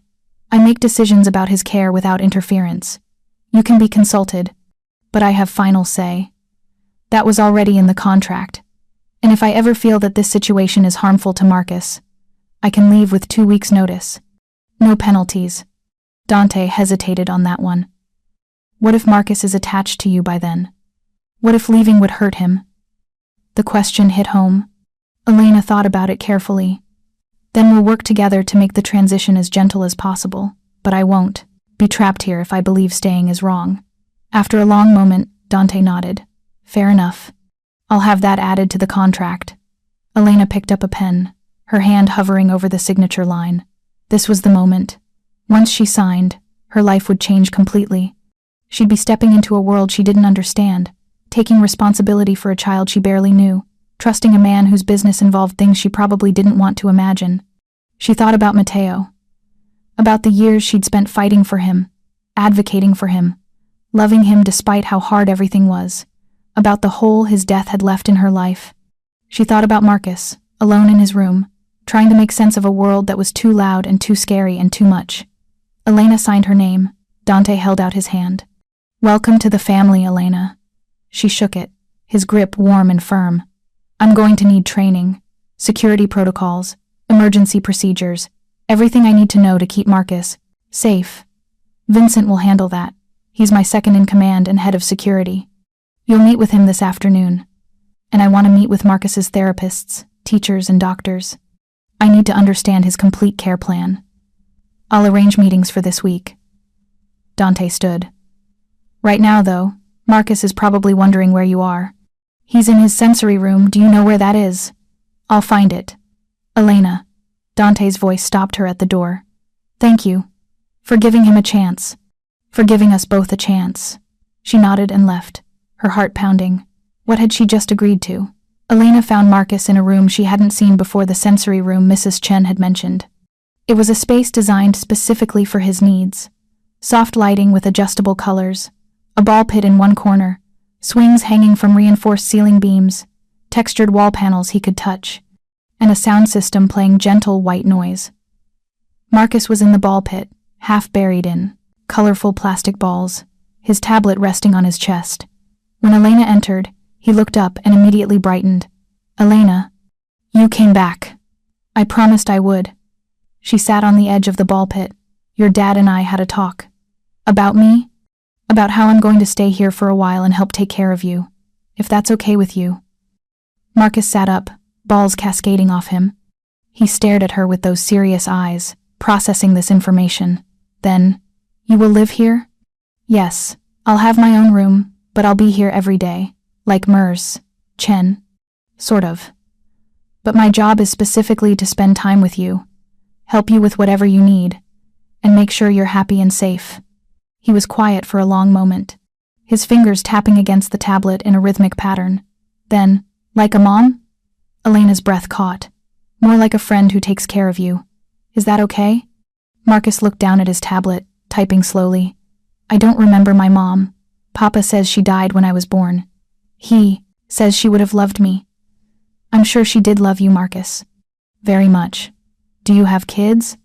I make decisions about his care without interference. You can be consulted, but I have final say. That was already in the contract. And if I ever feel that this situation is harmful to Marcus, I can leave with 2 weeks' notice. No penalties. Dante hesitated on that one. What if Marcus is attached to you by then? What if leaving would hurt him? The question hit home. Elena thought about it carefully. Then we'll work together to make the transition as gentle as possible, but I won't be trapped here if I believe staying is wrong. After a long moment, Dante nodded. Fair enough. I'll have that added to the contract. Elena picked up a pen, her hand hovering over the signature line. This was the moment. Once she signed, her life would change completely. She'd be stepping into a world she didn't understand, taking responsibility for a child she barely knew, trusting a man whose business involved things she probably didn't want to imagine. She thought about Mateo, about the years she'd spent fighting for him, advocating for him, loving him despite how hard everything was, about the hole his death had left in her life. She thought about Marcus, alone in his room, trying to make sense of a world that was too loud and too scary and too much. Elena signed her name. Dante held out his hand. Welcome to the family, Elena. She shook it, his grip warm and firm. I'm going to need training, security protocols, emergency procedures, everything I need to know to keep Marcus safe. Vincent will handle that, He's my second in command and head of security. You'll meet with him this afternoon. And I want to meet with Marcus's therapists, teachers, and doctors. I need to understand his complete care plan. I'll arrange meetings for this week. Dante stood. Right now, though, Marcus is probably wondering where you are. He's in his sensory room. Do you know where that is? I'll find it. Elena. Dante's voice stopped her at the door. Thank you. For giving him a chance. For giving us both a chance. She nodded and left, her heart pounding. What had she just agreed to? Elena found Marcus in a room she hadn't seen before, the sensory room Mrs. Chen had mentioned. It was a space designed specifically for his needs. Soft lighting with adjustable colors, a ball pit in one corner, swings hanging from reinforced ceiling beams, textured wall panels he could touch, and a sound system playing gentle white noise. Marcus was in the ball pit, half buried in colorful plastic balls, his tablet resting on his chest. When Elena entered, he looked up and immediately brightened. Elena, you came back. I promised I would. She sat on the edge of the ball pit. Your dad and I had a talk. About me? About how I'm going to stay here for a while and help take care of you, if that's okay with you. Marcus sat up, balls cascading off him. He stared at her with those serious eyes, processing this information. Then, you will live here? Yes, I'll have my own room, but I'll be here every day, like Mers, Chen. Sort of. But my job is specifically to spend time with you, help you with whatever you need, and make sure you're happy and safe. He was quiet for a long moment, his fingers tapping against the tablet in a rhythmic pattern. Then, like a mom? Elena's breath caught. More like a friend who takes care of you. Is that okay? Marcus looked down at his tablet, typing slowly. I don't remember my mom. Papa says she died when I was born. He says she would have loved me. I'm sure she did love you, Marcus. Very much. Do you have kids?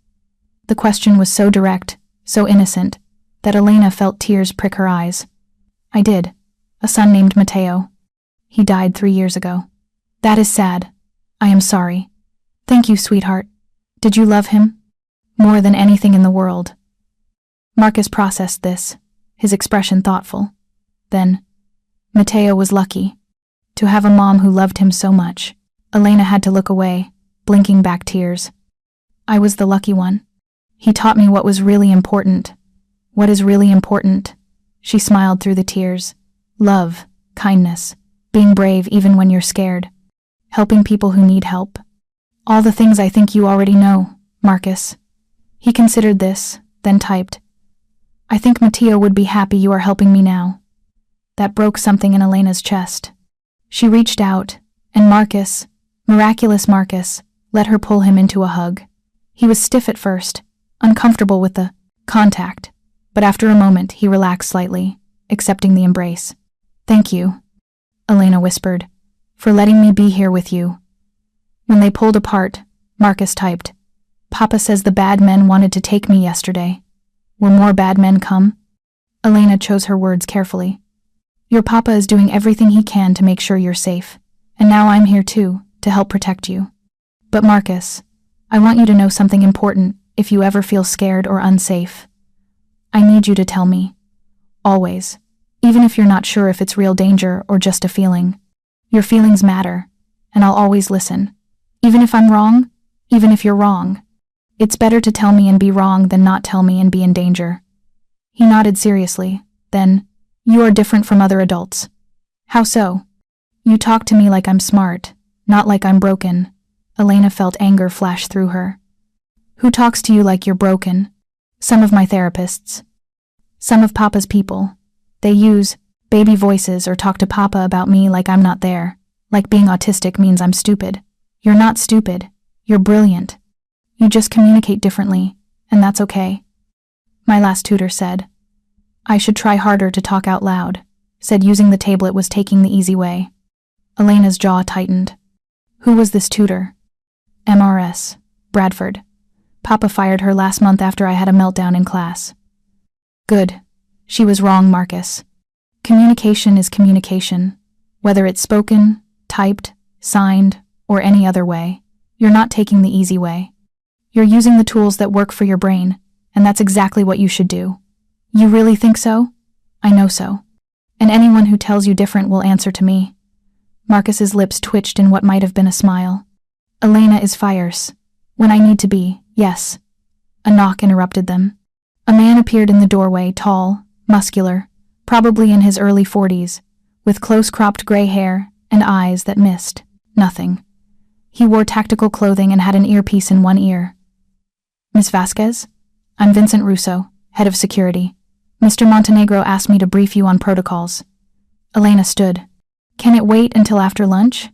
The question was so direct, so innocent, that Elena felt tears prick her eyes. I did. A son named Mateo. He died 3 years ago. That is sad. I am sorry. Thank you, sweetheart. Did you love him? More than anything in the world. Marcus processed this, his expression thoughtful. Then, Mateo was lucky. To have a mom who loved him so much. Elena had to look away, blinking back tears. I was the lucky one. He taught me what was really important. What is really important? She smiled through the tears. Love, kindness, being brave even when you're scared. Helping people who need help. All the things I think you already know, Marcus. He considered this, then typed. I think Mateo would be happy you are helping me now. That broke something in Elena's chest. She reached out, and Marcus, miraculous Marcus, let her pull him into a hug. He was stiff at first, uncomfortable with the contact, but after a moment he relaxed slightly, accepting the embrace. Thank you, Elena whispered, for letting me be here with you. When they pulled apart, Marcus typed, Papa says the bad men wanted to take me yesterday. Will more bad men come? Elena chose her words carefully. Your papa is doing everything he can to make sure you're safe, and now I'm here too, to help protect you. But Marcus, I want you to know something important if you ever feel scared or unsafe. I need you to tell me. Always. Even if you're not sure if it's real danger or just a feeling. Your feelings matter, and I'll always listen. Even if I'm wrong, even if you're wrong. It's better to tell me and be wrong than not tell me and be in danger. He nodded seriously. Then, you are different from other adults. How so? You talk to me like I'm smart, not like I'm broken. Elena felt anger flash through her. Who talks to you like you're broken? Some of my therapists. Some of Papa's people. They use baby voices or talk to Papa about me like I'm not there, like being autistic means I'm stupid. You're not stupid. You're brilliant. You just communicate differently, and that's okay. My last tutor said. I should try harder to talk out loud, said using the tablet was taking the easy way. Elena's jaw tightened. Who was this tutor? MRS. Bradford. Papa fired her last month after I had a meltdown in class. Good. She was wrong, Marcus. Communication is communication, whether it's spoken, typed, signed, or any other way. You're not taking the easy way. You're using the tools that work for your brain, and that's exactly what you should do. You really think so? I know so. And anyone who tells you different will answer to me. Marcus's lips twitched in what might have been a smile. Elena is fierce. When I need to be, yes. A knock interrupted them. A man appeared in the doorway, tall, muscular, probably in his early 40s, with close-cropped gray hair and eyes that missed nothing. He wore tactical clothing and had an earpiece in one ear. Miss Vasquez? I'm Vincent Russo, head of security. Mr. Montenegro asked me to brief you on protocols. Elena stood. Can it wait until after lunch?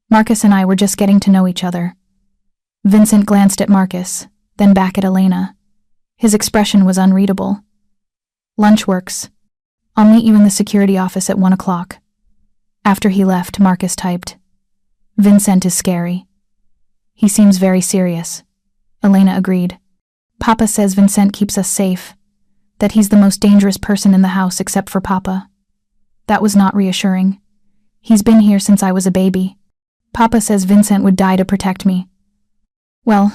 Marcus and I were just getting to know each other. Vincent glanced at Marcus, then back at Elena. His expression was unreadable. Lunch works. I'll meet you in the security office at 1 o'clock. After he left, Marcus typed, Vincent is scary. He seems very serious. Elena agreed. Papa says Vincent keeps us safe, that he's the most dangerous person in the house except for Papa. That was not reassuring. He's been here since I was a baby. Papa says Vincent would die to protect me. Well,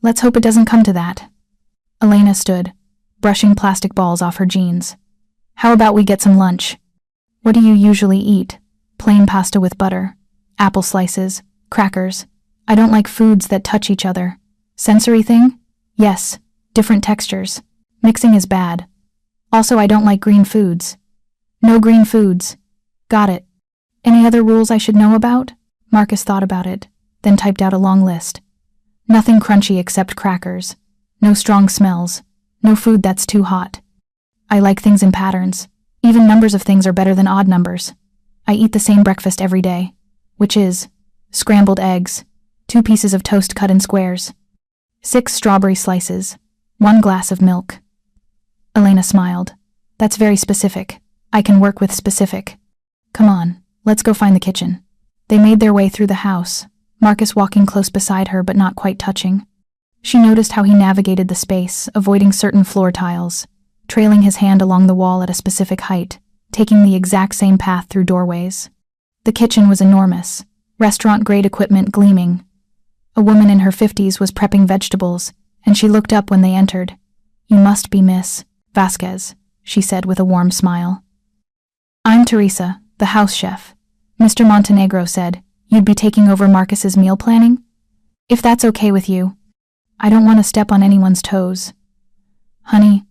let's hope it doesn't come to that. Elena stood, brushing plastic balls off her jeans. How about we get some lunch? What do you usually eat? Plain pasta with butter, apple slices, crackers. I don't like foods that touch each other. Sensory thing? Yes, different textures. Mixing is bad. Also, I don't like green foods. No green foods. Got it. Any other rules I should know about? Marcus thought about it, then typed out a long list. Nothing crunchy except crackers. No strong smells. No food that's too hot. I like things in patterns. Even numbers of things are better than odd numbers. I eat the same breakfast every day, which is scrambled eggs, 2 pieces of toast cut in squares, 6 strawberry slices, 1 glass of milk. Elena smiled. That's very specific. I can work with specific. Come on, let's go find the kitchen. They made their way through the house, Marcus walking close beside her but not quite touching. She noticed how he navigated the space, avoiding certain floor tiles, trailing his hand along the wall at a specific height, taking the exact same path through doorways. The kitchen was enormous, restaurant-grade equipment gleaming. A woman in her 50s was prepping vegetables, and she looked up when they entered. You must be Miss Vasquez, she said with a warm smile. I'm Teresa, the house chef. Mr. Montenegro said you'd be taking over Marcus's meal planning? If that's okay with you. I don't want to step on anyone's toes. Honey,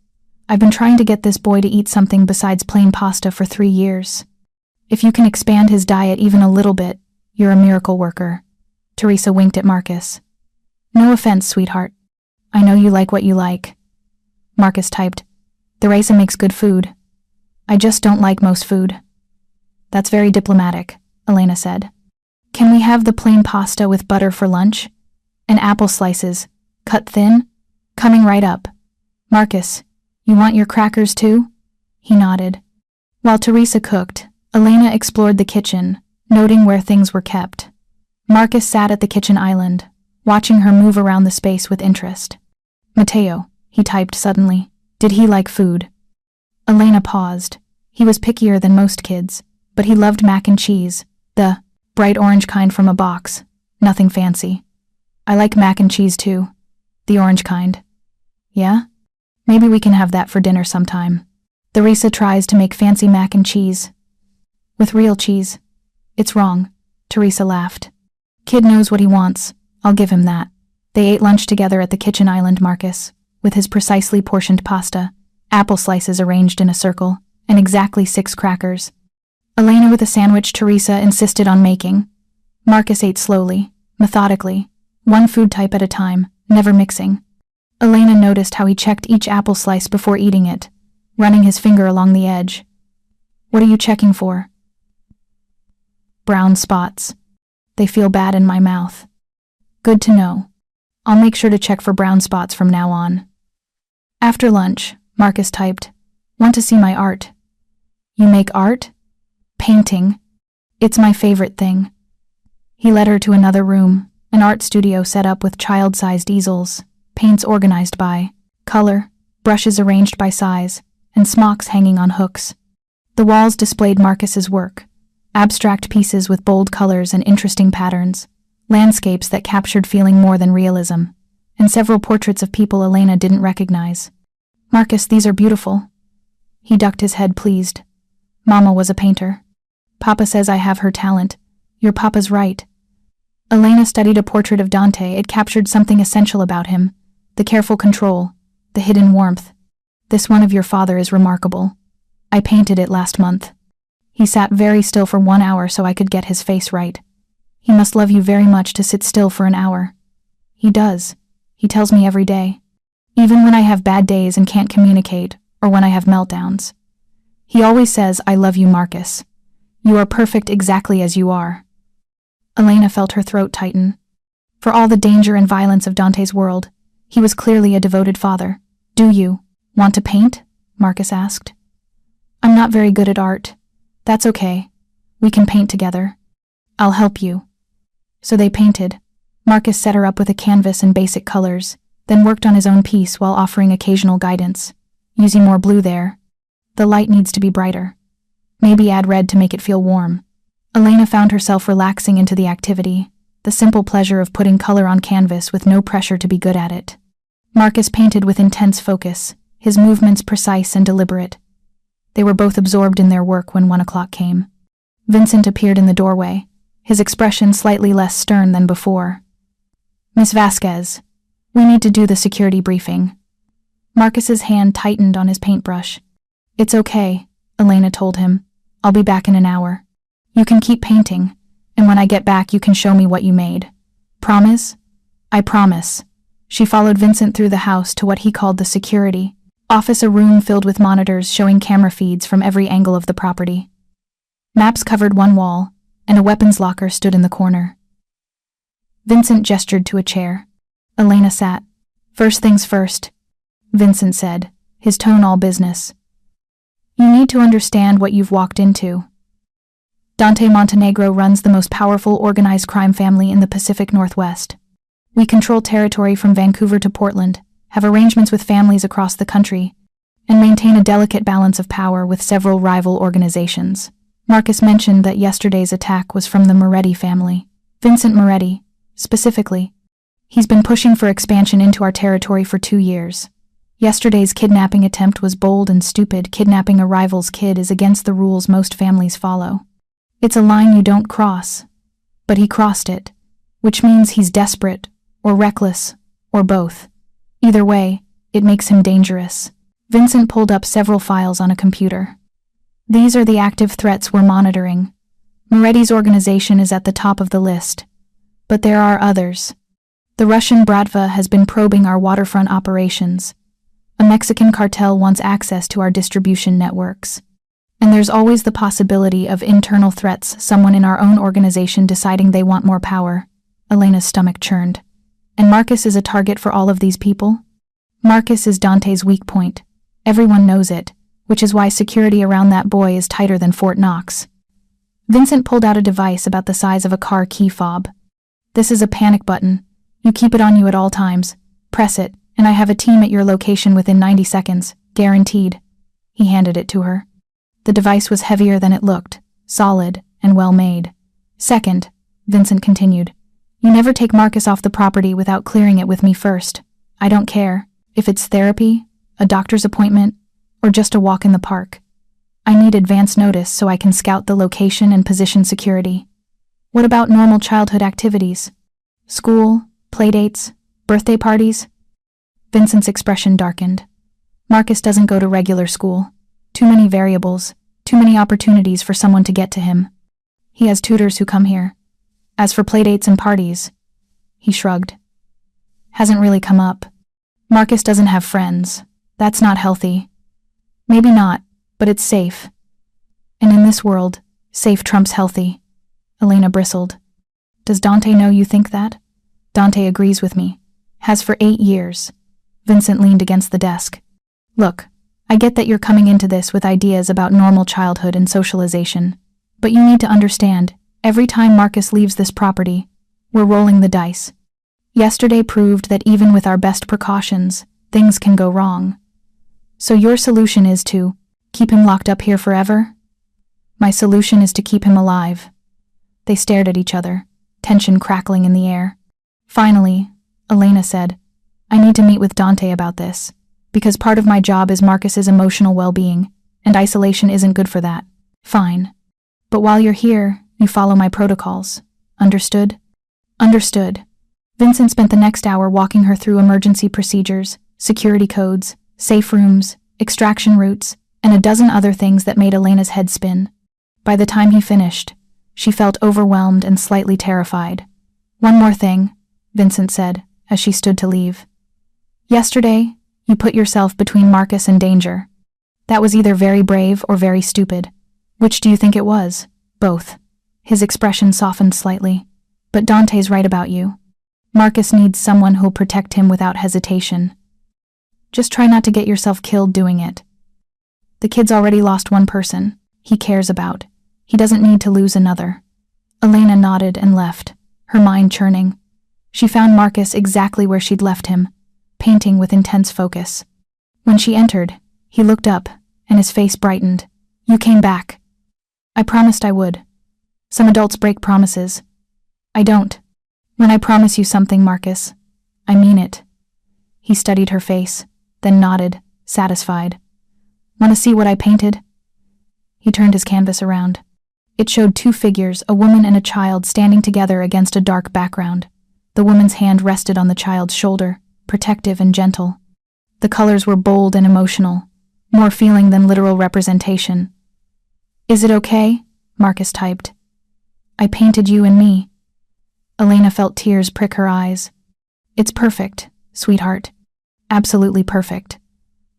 I've been trying to get this boy to eat something besides plain pasta for 3 years. If you can expand his diet even a little bit, you're a miracle worker. Teresa winked at Marcus. No offense, sweetheart. I know you like what you like. Marcus typed, Teresa makes good food. I just don't like most food. That's very diplomatic, Elena said. Can we have the plain pasta with butter for lunch? And apple slices, cut thin? Coming right up. Marcus, you want your crackers too? He nodded. While Teresa cooked, Elena explored the kitchen, noting where things were kept. Marcus sat at the kitchen island, watching her move around the space with interest. Mateo, he typed suddenly. Did he like food? Elena paused. He was pickier than most kids, but he loved mac and cheese, the bright orange kind from a box, nothing fancy. I like mac and cheese too, the orange kind. Yeah? Maybe we can have that for dinner sometime. Teresa tries to make fancy mac and cheese. With real cheese. It's wrong, Teresa laughed. Kid knows what he wants, I'll give him that. They ate lunch together at the kitchen island, Marcus, with his precisely portioned pasta, apple slices arranged in a circle, and exactly 6 crackers. Elena with a sandwich Teresa insisted on making. Marcus ate slowly, methodically, 1 food type at a time, never mixing. Elena noticed how he checked each apple slice before eating it, running his finger along the edge. What are you checking for? Brown spots. They feel bad in my mouth. Good to know. I'll make sure to check for brown spots from now on. After lunch, Marcus typed, Want to see my art? You make art? Painting. It's my favorite thing. He led her to another room, an art studio set up with child-sized easels, paints organized by color, brushes arranged by size, and smocks hanging on hooks. The walls displayed Marcus's work, abstract pieces with bold colors and interesting patterns, landscapes that captured feeling more than realism, and several portraits of people Elena didn't recognize. Marcus, these are beautiful. He ducked his head, pleased. Mama was a painter. Papa says I have her talent. Your papa's right. Elena studied a portrait of Dante. It captured something essential about him. The careful control, the hidden warmth. This one of your father is remarkable. I painted it last month. He sat very still for 1 hour so I could get his face right. He must love you very much to sit still for an hour. He does. He tells me every day. Even when I have bad days and can't communicate, or when I have meltdowns. He always says, I love you, Marcus. You are perfect exactly as you are. Elena felt her throat tighten. For all the danger and violence of Dante's world, he was clearly a devoted father. Do you want to paint? Marcus asked. I'm not very good at art. That's okay. We can paint together. I'll help you. So they painted. Marcus set her up with a canvas and basic colors, then worked on his own piece while offering occasional guidance. Using more blue there. The light needs to be brighter. Maybe add red to make it feel warm. Elena found herself relaxing into the activity, the simple pleasure of putting color on canvas with no pressure to be good at it. Marcus painted with intense focus, his movements precise and deliberate. They were both absorbed in their work when 1 o'clock came. Vincent appeared in the doorway, his expression slightly less stern than before. Miss Vasquez, we need to do the security briefing. Marcus's hand tightened on his paintbrush. It's okay, Elena told him. I'll be back in an hour. You can keep painting, and when I get back you can show me what you made. Promise? I promise. She followed Vincent through the house to what he called the security office, a room filled with monitors showing camera feeds from every angle of the property. Maps covered one wall, and a weapons locker stood in the corner. Vincent gestured to a chair. Elena sat. First things first, Vincent said, his tone all business. You need to understand what you've walked into. Dante Montenegro runs the most powerful organized crime family in the Pacific Northwest. We control territory from Vancouver to Portland, have arrangements with families across the country, and maintain a delicate balance of power with several rival organizations. Marcus mentioned that yesterday's attack was from the Moretti family. Vincent Moretti, specifically. He's been pushing for expansion into our territory for 2 years. Yesterday's kidnapping attempt was bold and stupid. Kidnapping a rival's kid is against the rules most families follow. It's a line you don't cross. But he crossed it, which means he's desperate, or reckless, or both. Either way, it makes him dangerous. Vincent pulled up several files on a computer. These are the active threats we're monitoring. Moretti's organization is at the top of the list. But there are others. The Russian Bratva has been probing our waterfront operations. A Mexican cartel wants access to our distribution networks. And there's always the possibility of internal threats, someone in our own organization deciding they want more power. Elena's stomach churned. And Marcus is a target for all of these people? Marcus is Dante's weak point. Everyone knows it, which is why security around that boy is tighter than Fort Knox. Vincent pulled out a device about the size of a car key fob. This is a panic button. You keep it on you at all times. Press it, and I have a team at your location within 90 seconds, guaranteed. He handed it to her. The device was heavier than it looked, solid and well made. Second, Vincent continued, you never take Marcus off the property without clearing it with me first. I don't care if it's therapy, a doctor's appointment, or just a walk in the park. I need advance notice so I can scout the location and position security. What about normal childhood activities? School, playdates, birthday parties? Vincent's expression darkened. Marcus doesn't go to regular school. Too many variables, too many opportunities for someone to get to him. He has tutors who come here. As for playdates and parties, he shrugged. Hasn't really come up. Marcus doesn't have friends. That's not healthy. Maybe not, but it's safe. And in this world, safe trumps healthy. Elena bristled. Does Dante know you think that? Dante agrees with me. Has for 8 years. Vincent leaned against the desk. Look, I get that you're coming into this with ideas about normal childhood and socialization, but you need to understand, every time Marcus leaves this property, we're rolling the dice. Yesterday proved that even with our best precautions, things can go wrong. So your solution is to keep him locked up here forever? My solution is to keep him alive. They stared at each other, tension crackling in the air. Finally, Elena said, I need to meet with Dante about this, because part of my job is Marcus's emotional well-being, and isolation isn't good for that. Fine. But while you're here, you follow my protocols. Understood? Understood. Vincent spent the next hour walking her through emergency procedures, security codes, safe rooms, extraction routes, and a dozen other things that made Elena's head spin. By the time he finished, she felt overwhelmed and slightly terrified. One more thing, Vincent said, as she stood to leave. Yesterday, you put yourself between Marcus and danger. That was either very brave or very stupid. Which do you think it was? Both. His expression softened slightly. But Dante's right about you. Marcus needs someone who'll protect him without hesitation. Just try not to get yourself killed doing it. The kid's already lost one person he cares about. He doesn't need to lose another. Elena nodded and left, her mind churning. She found Marcus exactly where she'd left him, painting with intense focus. When she entered, he looked up, and his face brightened. You came back. I promised I would. Some adults break promises. I don't. When I promise you something, Marcus, I mean it. He studied her face, then nodded, satisfied. Want to see what I painted? He turned his canvas around. It showed two figures, a woman and a child, standing together against a dark background. The woman's hand rested on the child's shoulder, protective and gentle. The colors were bold and emotional, more feeling than literal representation. Is it okay? Marcus typed. I painted you and me. Elena felt tears prick her eyes. It's perfect, sweetheart. Absolutely perfect.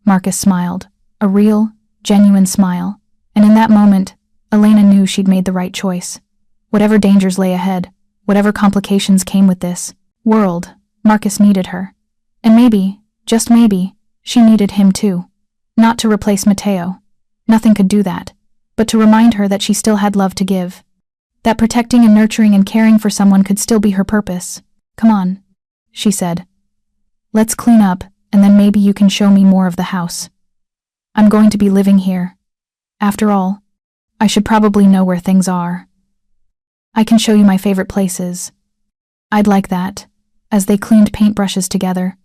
Marcus smiled, a real, genuine smile, and in that moment, Elena knew she'd made the right choice. Whatever dangers lay ahead, whatever complications came with this world, Marcus needed her. And maybe, just maybe, she needed him too. Not to replace Mateo. Nothing could do that. But to remind her that she still had love to give. That protecting and nurturing and caring for someone could still be her purpose. Come on, she said. Let's clean up, and then maybe you can show me more of the house. I'm going to be living here. After all, I should probably know where things are. I can show you my favorite places. I'd like that. As they cleaned paintbrushes together,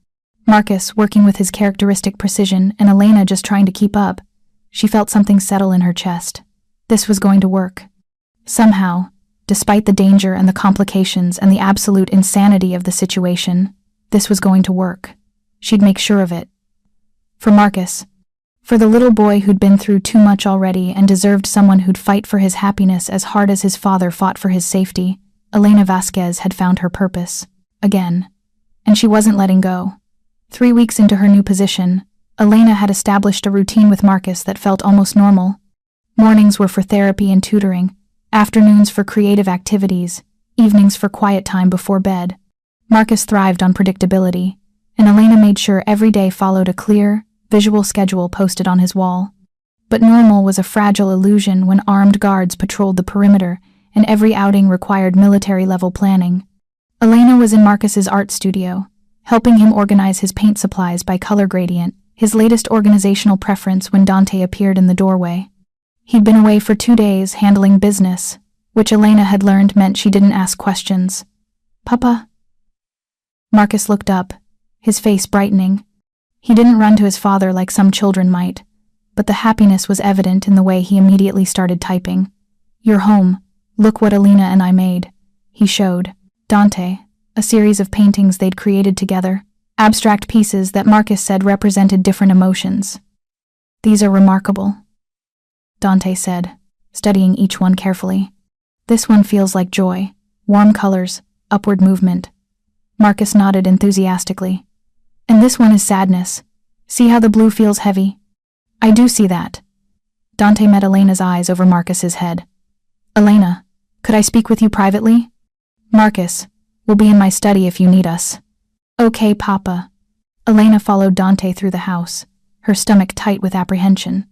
Marcus working with his characteristic precision and Elena just trying to keep up, she felt something settle in her chest. This was going to work. Somehow, despite the danger and the complications and the absolute insanity of the situation, this was going to work. She'd make sure of it. For Marcus, for the little boy who'd been through too much already and deserved someone who'd fight for his happiness as hard as his father fought for his safety, Elena Vasquez had found her purpose. Again. And she wasn't letting go. 3 weeks into her new position, Elena had established a routine with Marcus that felt almost normal. Mornings were for therapy and tutoring, afternoons for creative activities, evenings for quiet time before bed. Marcus thrived on predictability, and Elena made sure every day followed a clear, visual schedule posted on his wall. But normal was a fragile illusion when armed guards patrolled the perimeter and every outing required military-level planning. Elena was in Marcus's art studio, helping him organize his paint supplies by color gradient, his latest organizational preference when Dante appeared in the doorway. He'd been away for 2 days handling business, which Elena had learned meant she didn't ask questions. Papa? Marcus looked up, his face brightening. He didn't run to his father like some children might, but the happiness was evident in the way he immediately started typing. You're home. Look what Elena and I made. He showed Dante a series of paintings they'd created together, abstract pieces that Marcus said represented different emotions. These are remarkable, Dante said, studying each one carefully. This one feels like joy, warm colors, upward movement. Marcus nodded enthusiastically. And this one is sadness. See how the blue feels heavy? I do see that. Dante met Elena's eyes over Marcus's head. Elena, could I speak with you privately? Marcus, we'll be in my study if you need us. Okay, Papa. Elena followed Dante through the house, her stomach tight with apprehension.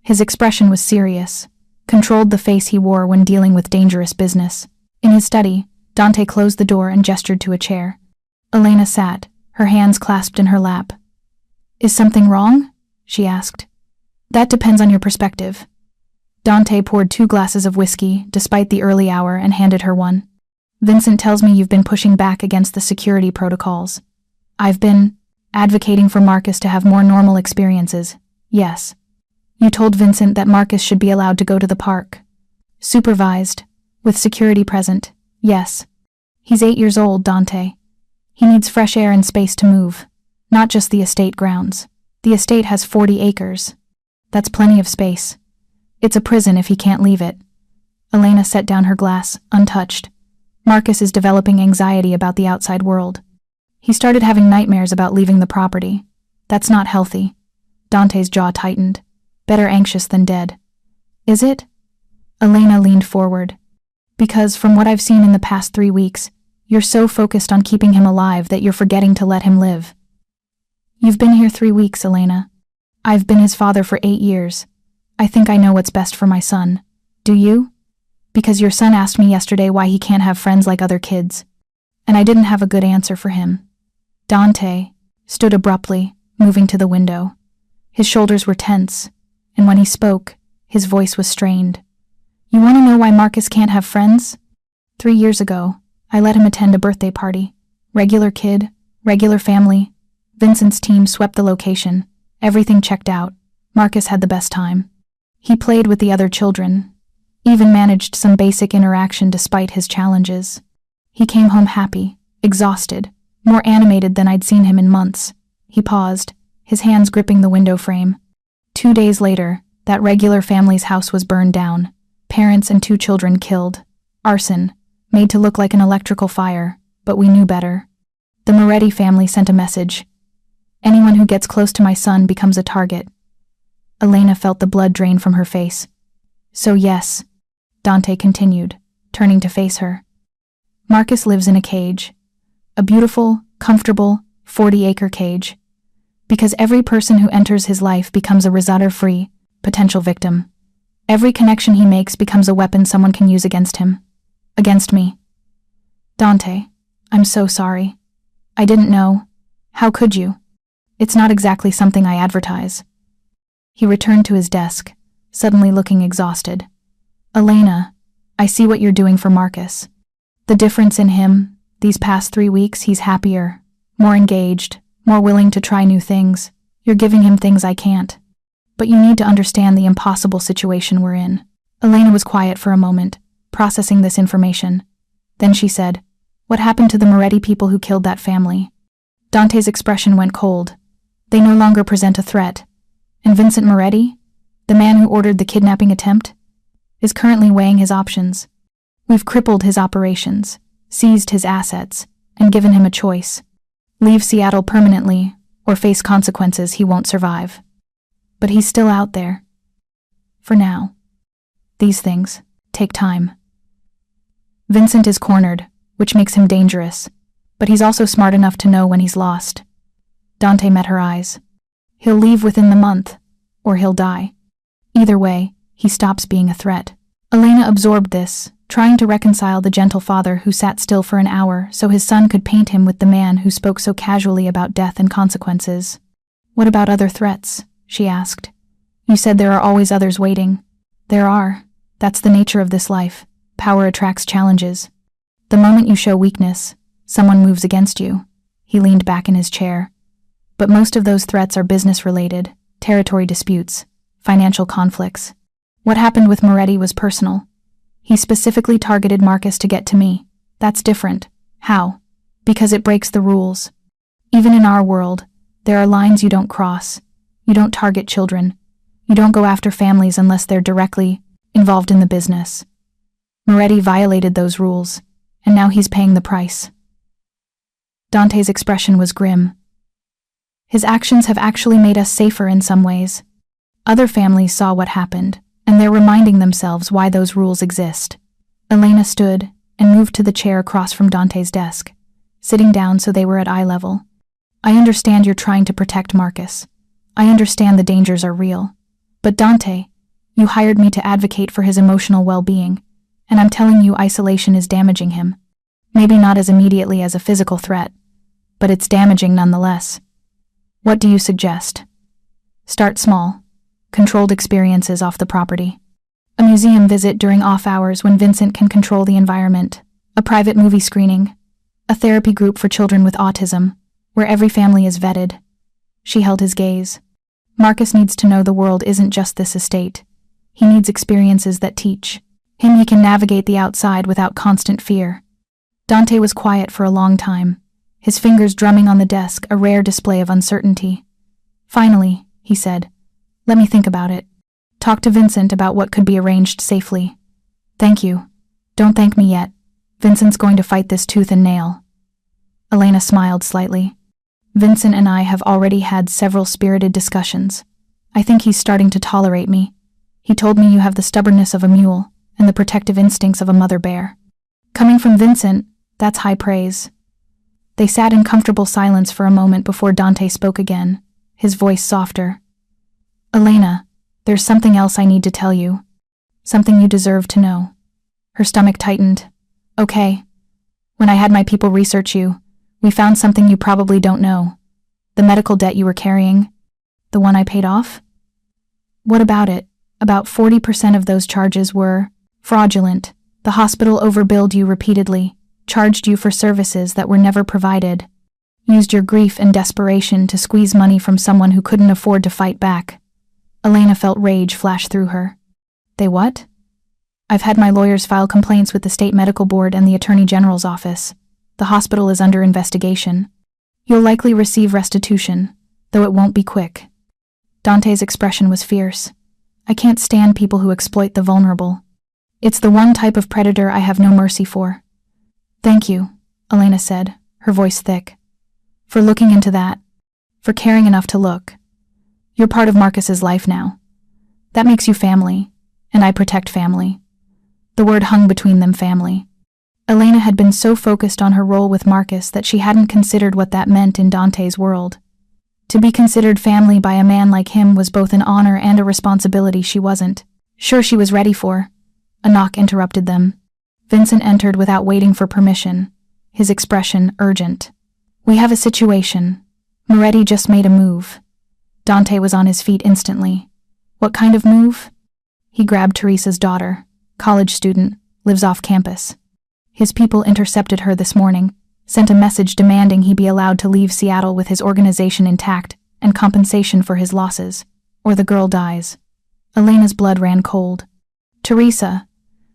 His expression was serious, controlled the face he wore when dealing with dangerous business. In his study, Dante closed the door and gestured to a chair. Elena sat, her hands clasped in her lap. Is something wrong? She asked. That depends on your perspective. Dante poured 2 glasses of whiskey, despite the early hour, and handed her one. Vincent tells me you've been pushing back against the security protocols. I've been advocating for Marcus to have more normal experiences. Yes. You told Vincent that Marcus should be allowed to go to the park. Supervised. With security present. Yes. He's 8 years old, Dante. He needs fresh air and space to move. Not just the estate grounds. The estate has 40 acres. That's plenty of space. It's a prison if he can't leave it. Elena set down her glass, untouched. Marcus is developing anxiety about the outside world. He started having nightmares about leaving the property. That's not healthy. Dante's jaw tightened. Better anxious than dead. Is it? Elena leaned forward. Because from what I've seen in the past 3 weeks, you're so focused on keeping him alive that you're forgetting to let him live. You've been here 3 weeks, Elena. I've been his father for 8 years. I think I know what's best for my son. Do you? Because your son asked me yesterday why he can't have friends like other kids. And I didn't have a good answer for him. Dante stood abruptly, moving to the window. His shoulders were tense, and when he spoke, his voice was strained. You want to know why Marcus can't have friends? 3 years ago, I let him attend a birthday party. Regular kid, regular family. Vincent's team swept the location. Everything checked out. Marcus had the best time. He played with the other children, even managed some basic interaction despite his challenges. He came home happy, exhausted, more animated than I'd seen him in months. He paused, his hands gripping the window frame. 2 days later, that regular family's house was burned down. Parents and 2 children killed. Arson, made to look like an electrical fire, but we knew better. The Moretti family sent a message. Anyone who gets close to my son becomes a target. Elena felt the blood drain from her face. So yes, Dante continued, turning to face her. Marcus lives in a cage. A beautiful, comfortable, 40-acre cage. Because every person who enters his life becomes a resistor-free, potential victim. Every connection he makes becomes a weapon someone can use against him. Against me. Dante, I'm so sorry. I didn't know. How could you? It's not exactly something I advertise. He returned to his desk, suddenly looking exhausted. Elena, I see what you're doing for Marcus. The difference in him, these past 3 weeks, he's happier, more engaged, more willing to try new things. You're giving him things I can't. But you need to understand the impossible situation we're in. Elena was quiet for a moment, processing this information. Then she said, What happened to the Moretti people who killed that family? Dante's expression went cold. They no longer present a threat. And Vincent Moretti, the man who ordered the kidnapping attempt, is currently weighing his options. We've crippled his operations, seized his assets, and given him a choice. Leave Seattle permanently, or face consequences he won't survive. But he's still out there. For now. These things take time. Vincent is cornered, which makes him dangerous, but he's also smart enough to know when he's lost. Dante met her eyes. He'll leave within the month, or he'll die. Either way, he stops being a threat. Elena absorbed this, trying to reconcile the gentle father who sat still for an hour so his son could paint him with the man who spoke so casually about death and consequences. What about other threats? She asked. You said there are always others waiting. There are. That's the nature of this life. Power attracts challenges. The moment you show weakness, someone moves against you. He leaned back in his chair. But most of those threats are business-related, territory disputes, financial conflicts. What happened with Moretti was personal. He specifically targeted Marcus to get to me. That's different. How? Because it breaks the rules. Even in our world, there are lines you don't cross. You don't target children. You don't go after families unless they're directly involved in the business. Moretti violated those rules, and now he's paying the price. Dante's expression was grim. His actions have actually made us safer in some ways. Other families saw what happened, and they're reminding themselves why those rules exist. Elena stood and moved to the chair across from Dante's desk, sitting down so they were at eye level. I understand you're trying to protect Marcus. I understand the dangers are real. But Dante, you hired me to advocate for his emotional well-being, and I'm telling you isolation is damaging him. Maybe not as immediately as a physical threat, but it's damaging nonetheless. What do you suggest? Start small. Controlled experiences off the property. A museum visit during off hours when Vincent can control the environment. A private movie screening. A therapy group for children with autism, where every family is vetted. She held his gaze. Marcus needs to know the world isn't just this estate. He needs experiences that teach him he can navigate the outside without constant fear. Dante was quiet for a long time, his fingers drumming on the desk, a rare display of uncertainty. Finally, he said, "Let me think about it. Talk to Vincent about what could be arranged safely." "Thank you. Don't thank me yet. Vincent's going to fight this tooth and nail." Elena smiled slightly. "Vincent and I have already had several spirited discussions. I think he's starting to tolerate me. He told me you have the stubbornness of a mule and the protective instincts of a mother bear. Coming from Vincent, that's high praise." They sat in comfortable silence for a moment before Dante spoke again, his voice softer. "Elena, there's something else I need to tell you. Something you deserve to know." Her stomach tightened. "Okay. When I had my people research you, we found something you probably don't know. The medical debt you were carrying. The one I paid off?" "What about it?" "About 40% of those charges were fraudulent. The hospital overbilled you repeatedly, charged you for services that were never provided, used your grief and desperation to squeeze money from someone who couldn't afford to fight back." Elena felt rage flash through her. "They what?" "I've had my lawyers file complaints with the state medical board and the attorney general's office. The hospital is under investigation. You'll likely receive restitution, though it won't be quick." Dante's expression was fierce. "I can't stand people who exploit the vulnerable. It's the one type of predator I have no mercy for." "Thank you," Elena said, her voice thick. "For looking into that. For caring enough to look. You're part of Marcus's life now. That makes you family, and I protect family." The word hung between them, family. Elena had been so focused on her role with Marcus that she hadn't considered what that meant in Dante's world. To be considered family by a man like him was both an honor and a responsibility she wasn't sure she was ready for. A knock interrupted them. Vincent entered without waiting for permission, his expression urgent. "We have a situation. Moretti just made a move." Dante was on his feet instantly. "What kind of move?" He grabbed Teresa's daughter, college student, lives off campus. His people intercepted her this morning, sent a message demanding he be allowed to leave Seattle with his organization intact and compensation for his losses, or the girl dies. Elena's blood ran cold. Teresa,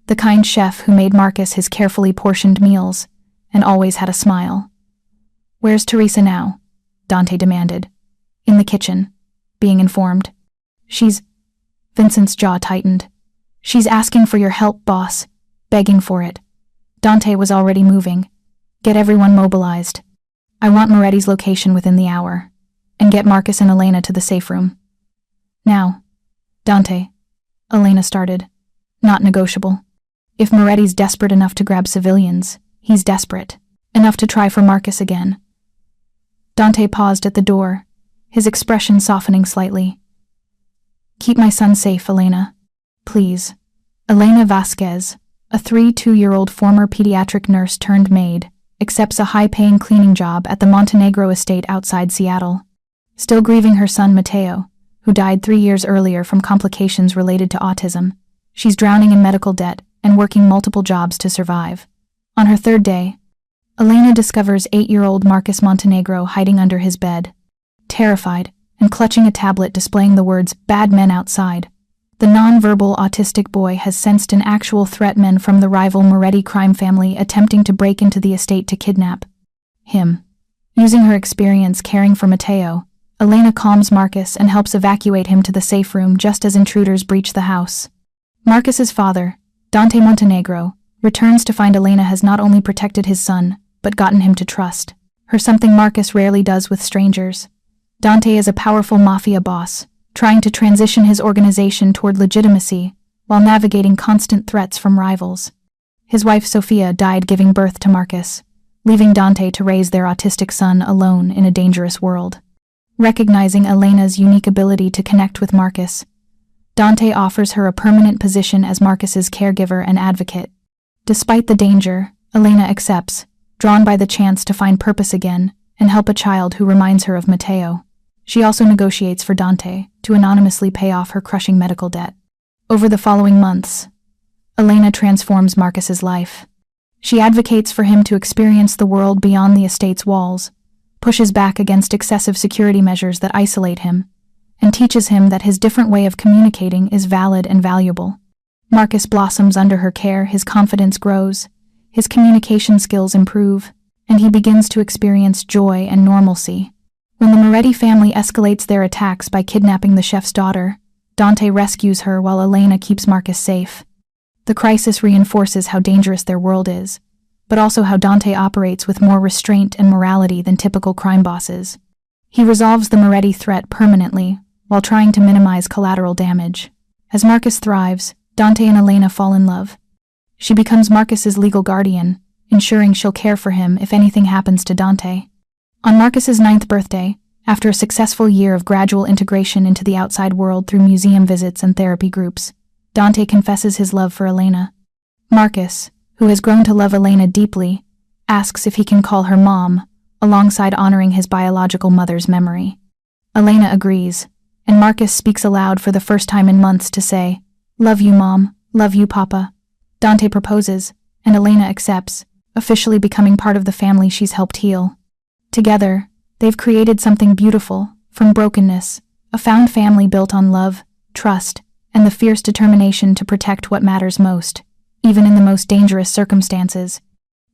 the kind chef who made Marcus his carefully portioned meals, and always had a smile. "Where's Teresa now?" Dante demanded. "In the kitchen," being informed. "She's..." Vincent's jaw tightened. "She's asking for your help, boss. Begging for it." Dante was already moving. "Get everyone mobilized. I want Moretti's location within the hour. And get Marcus and Elena to the safe room. Now." "Dante," Elena started. "Not negotiable. If Moretti's desperate enough to grab civilians, he's desperate enough to try for Marcus again." Dante paused at the door, his expression softening slightly. "Keep my son safe, Elena. Please." Elena Vasquez, a 32-year-old former pediatric nurse turned maid, accepts a high-paying cleaning job at the Montenegro estate outside Seattle. Still grieving her son Mateo, who died 3 years earlier from complications related to autism, she's drowning in medical debt and working multiple jobs to survive. On her third day, Elena discovers 8-year-old Marcus Montenegro hiding under his bed, terrified and clutching a tablet displaying the words "bad men outside." The non-verbal autistic boy has sensed an actual threat, men from the rival Moretti crime family attempting to break into the estate to kidnap him. Using her experience caring for Mateo, Elena calms Marcus and helps evacuate him to the safe room just as intruders breach the house. Marcus's father, Dante Montenegro, returns to find Elena has not only protected his son, but gotten him to trust her, something Marcus rarely does with strangers. Dante is a powerful Mafia boss, trying to transition his organization toward legitimacy while navigating constant threats from rivals. His wife Sophia died giving birth to Marcus, leaving Dante to raise their autistic son alone in a dangerous world. Recognizing Elena's unique ability to connect with Marcus, Dante offers her a permanent position as Marcus's caregiver and advocate. Despite the danger, Elena accepts, drawn by the chance to find purpose again and help a child who reminds her of Mateo. She also negotiates for Dante to anonymously pay off her crushing medical debt. Over the following months, Elena transforms Marcus's life. She advocates for him to experience the world beyond the estate's walls, pushes back against excessive security measures that isolate him, and teaches him that his different way of communicating is valid and valuable. Marcus blossoms under her care, his confidence grows, his communication skills improve, and he begins to experience joy and normalcy. When the Moretti family escalates their attacks by kidnapping the chef's daughter, Dante rescues her while Elena keeps Marcus safe. The crisis reinforces how dangerous their world is, but also how Dante operates with more restraint and morality than typical crime bosses. He resolves the Moretti threat permanently, while trying to minimize collateral damage. As Marcus thrives, Dante and Elena fall in love. She becomes Marcus's legal guardian, ensuring she'll care for him if anything happens to Dante. On Marcus's 9th birthday, after a successful year of gradual integration into the outside world through museum visits and therapy groups, Dante confesses his love for Elena. Marcus, who has grown to love Elena deeply, asks if he can call her mom, alongside honoring his biological mother's memory. Elena agrees, and Marcus speaks aloud for the first time in months to say, "Love you, Mom. Love you, Papa." Dante proposes, and Elena accepts, officially becoming part of the family she's helped heal. Together, they've created something beautiful, from brokenness, a found family built on love, trust, and the fierce determination to protect what matters most, even in the most dangerous circumstances.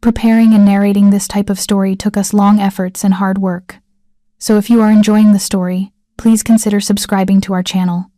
Preparing and narrating this type of story took us long efforts and hard work. So if you are enjoying the story, please consider subscribing to our channel.